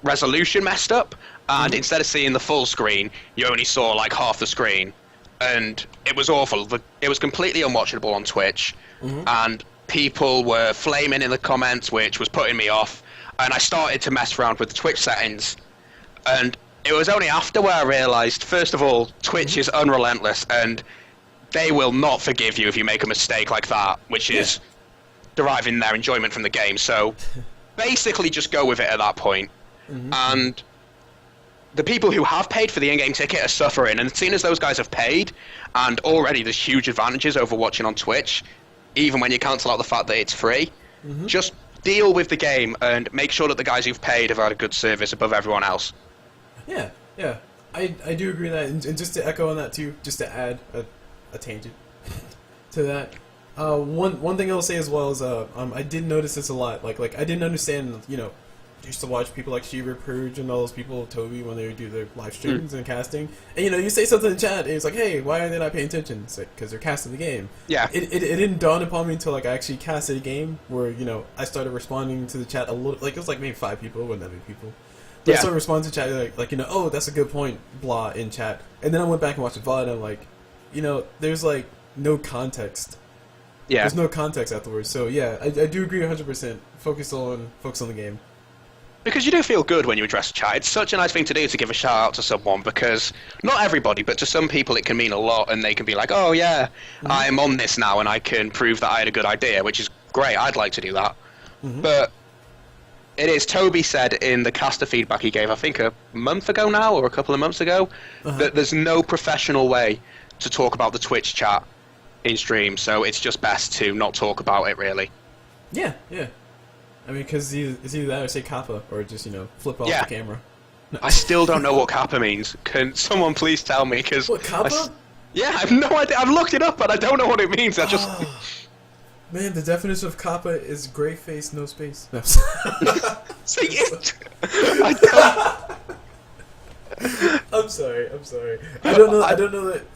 resolution messed up, and instead of seeing the full screen, you only saw like half the screen, and it was awful. It was completely unwatchable on Twitch, and people were flaming in the comments, which was putting me off, and I started to mess around with the Twitch settings, and it was only after where I realised, first of all, Twitch is unrelentless, and they will not forgive you if you make a mistake like that, which is deriving their enjoyment from the game. So basically just go with it at that point. And the people who have paid for the in-game ticket are suffering, and seeing as those guys have paid, and already there's huge advantages over watching on Twitch, even when you cancel out the fact that it's free, just deal with the game and make sure that the guys who've paid have had a good service above everyone else. Yeah, I do agree with that, and just to echo on that too, just to add a tangent to that. One thing I'll say as well is I did notice this a lot. Like I didn't understand, I used to watch people like Shiver Purge and all those people, Toby, when they do their live streams and casting. And you say something in chat, and it's like, hey, why are they not paying attention? It's like, because they're casting the game. Yeah. It didn't dawn upon me until I actually casted a game where I started responding to the chat a little. Like it was like maybe 5 people, it wasn't that many people. But I started responding to chat like oh, that's a good point, blah, in chat. And then I went back and watched the VOD, and I'm like, there's like no context. Yeah. There's no context afterwards. So yeah, I do agree 100%. Focus on the game. Because you do feel good when you address a chat. It's such a nice thing to do, to give a shout out to someone, because not everybody, but to some people it can mean a lot, and they can be like, oh yeah, I'm on this now and I can prove that I had a good idea, which is great. I'd like to do that. But it is, Toby said in the caster feedback he gave, I think a month ago now, or a couple of months ago, that there's no professional way to talk about the Twitch chat in stream, so it's just best to not talk about it, really. Yeah. I mean, because it's either that or say kappa, or just, flip off the camera. No. I still don't know what kappa means. Can someone please tell me? Cause what, kappa? Yeah, I have no idea. I've looked it up, but I don't know what it means. I just... Man, the definition of kappa is gray face, no space. No. See it? I'm sorry. I don't know that.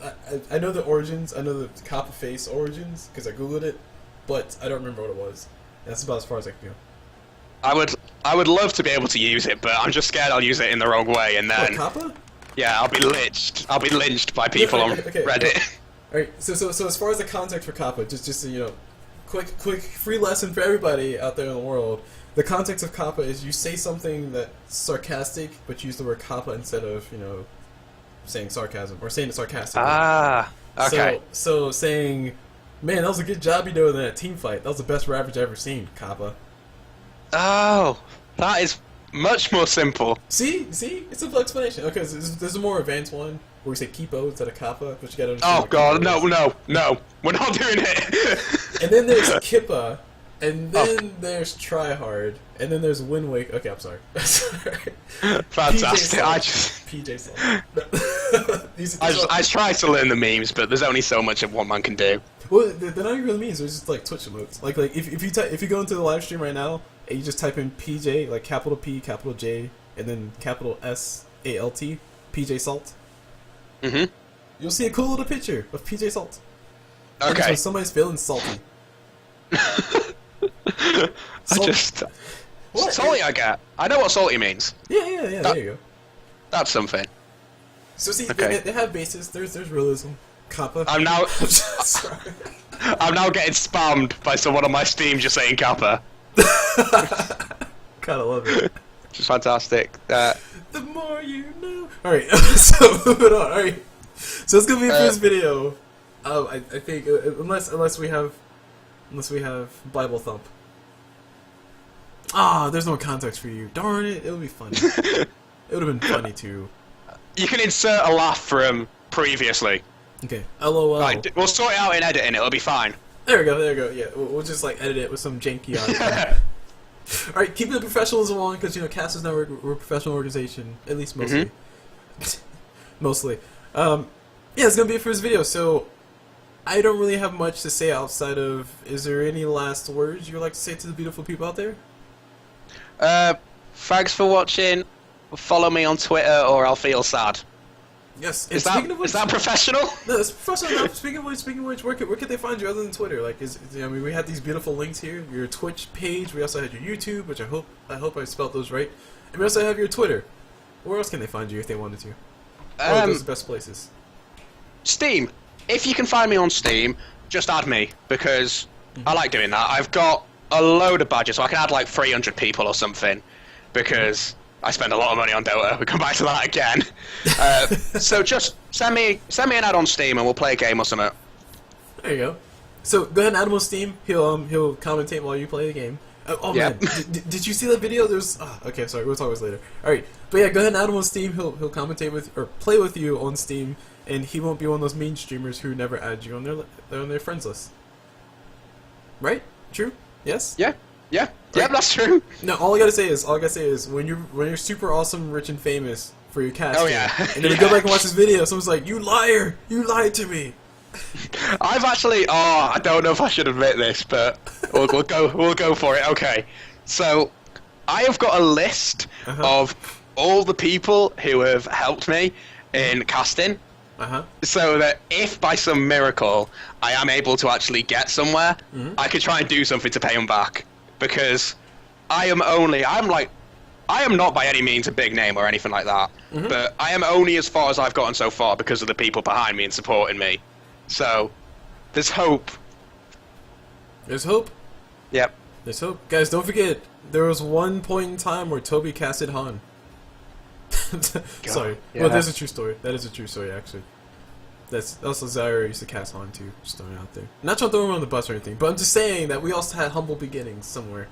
I know the origins. I know the kappa face origins because I googled it, but I don't remember what it was. That's about as far as I can go. I would love to be able to use it, but I'm just scared I'll use it in the wrong way, and then... What, kappa? Yeah, I'll be lynched. I'll be lynched by people on Reddit. Alright, so as far as the context for kappa, just so quick free lesson for everybody out there in the world. the context of kappa is you say something that's sarcastic, but use the word kappa instead of, saying sarcasm, or saying it sarcastically. Ah, okay. So saying, man, that was a good job you did in that team fight. That was the best ravage I've ever seen, kappa. Oh, that is much more simple. See? It's a simple explanation. Okay, so there's a more advanced one where we say kipo instead of kappa, but you gotta understand. Oh god, no, we're not doing it. And then there's kippa, and then there's tryhard, and then there's win wake. Okay, I'm sorry. Fantastic. PJ Salt. I try to learn the memes, but there's only so much of one man can do. Well, they're not even really memes. They're just like Twitch emotes. Like if you go into the live stream right now and you just type in PJ, like capital P, capital J, and then capital SALT, PJ Salt. Mhm. You'll see a cool little picture of PJ Salt. Okay. Somebody's feeling salty. What? Salty I get. I know what salty means. Yeah. There you go. That's something. So see, Okay. they have bases. There's realism. Kappa. I'm now Sorry. I'm now getting spammed by someone on my Steam just saying Kappa. Kinda love it. Which is fantastic. The more you know. Alright, so moving on. Alright. So it's gonna be the first video. I think unless we have Bible Thump. There's no context for you. Darn it, it would be funny. It would have been funny too. You can insert a laugh from previously. Okay. LOL. Right, we'll sort it out in editing, it'll be fine. There we go. Yeah, we'll just like edit it with some janky audio. Alright, keeping the professionalism on, because Cast is now we're a professional organization, at least mostly. Mostly. Yeah, it's gonna be it for this video, so I don't really have much to say outside of, is there any last words you would like to say to the beautiful people out there? Thanks for watching. Follow me on Twitter or I'll feel sad. Yes. Is that professional? No, it's professional enough. Speaking of which, where could they find you other than Twitter? Like, we had these beautiful links here. Your Twitch page. We also had your YouTube, which I hope I spelled those right. And we also have your Twitter. Where else can they find you if they wanted to? Those are the best places. Steam. If you can find me on Steam, just add me, because I like doing that. I've got a load of badges, so I can add like 300 people or something, because I spend a lot of money on Dota. We come back to that again. So just send me an ad on Steam and we'll play a game or something. There you go. So go ahead and add him on Steam. He'll commentate while you play the game. Man, did you see that video? There's okay, sorry, we'll talk about this later. All right, but yeah, go ahead and add him on Steam. He'll commentate with or play with you on Steam, and he won't be one of those mean streamers who never add you on their friends list. Right? True? Yes? Yeah, that's true. No, all I gotta say is when you're super awesome, rich and famous for your cast. Oh yeah. And then we go back and watch this video, someone's like, "You liar! You lied to me." I've actually I don't know if I should admit this, but we'll go for it. Okay. So I have got a list of all the people who have helped me in casting. So that if by some miracle I am able to actually get somewhere, I could try and do something to pay them back. Because I am not by any means a big name or anything like that, but I am only as far as I've gotten so far because of the people behind me and supporting me. So, there's hope. There's hope? Yep. There's hope. Guys, don't forget, there was one point in time where Toby casted Han. Sorry. Yeah. Well, that's a true story. That is a true story, actually. That's also Zyra used to cast Han too. Just throwing it out there. Not trying to throw him on the bus or anything, but I'm just saying that we also had humble beginnings somewhere.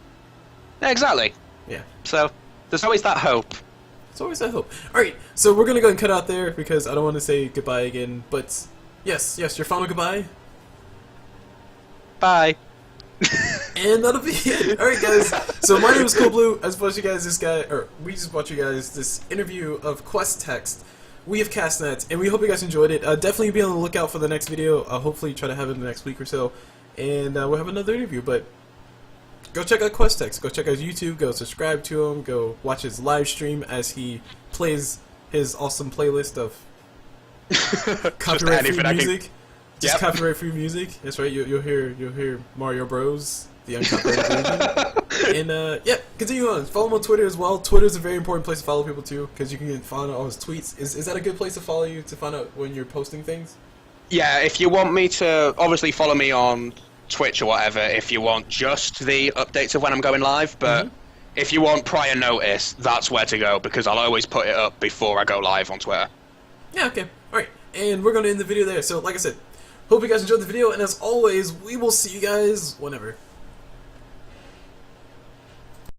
Yeah, exactly. Yeah. So there's always that hope. There's always that hope. All right, so we're gonna go and cut out there because I don't want to say goodbye again. But yes, your final goodbye. Bye. And that'll be it. Alright guys, so my name is Cool Blue. I just brought you guys we just brought you guys this interview of QuestText. We have CasNet, and we hope you guys enjoyed it. Definitely be on the lookout for the next video. I'll hopefully try to have it in the next week or so. And we'll have another interview, but go check out QuestText. Go check out his YouTube. Go subscribe to him. Go watch his live stream as he plays his awesome playlist of copyright-free music. Just copyright-free music. That's right. You'll hear Mario Bros. The uncopyrighted version. And yeah, continue on. Follow him on Twitter as well. Twitter's a very important place to follow people too, because you can find out all his tweets. Is that a good place to follow you to find out when you're posting things? Yeah, if you want me to, obviously follow me on Twitch or whatever. If you want just the updates of when I'm going live, but if you want prior notice, that's where to go, because I'll always put it up before I go live on Twitter. Yeah, okay. Alright, and we're going to end the video there. So, like I said, hope you guys enjoyed the video, and as always, we will see you guys whenever.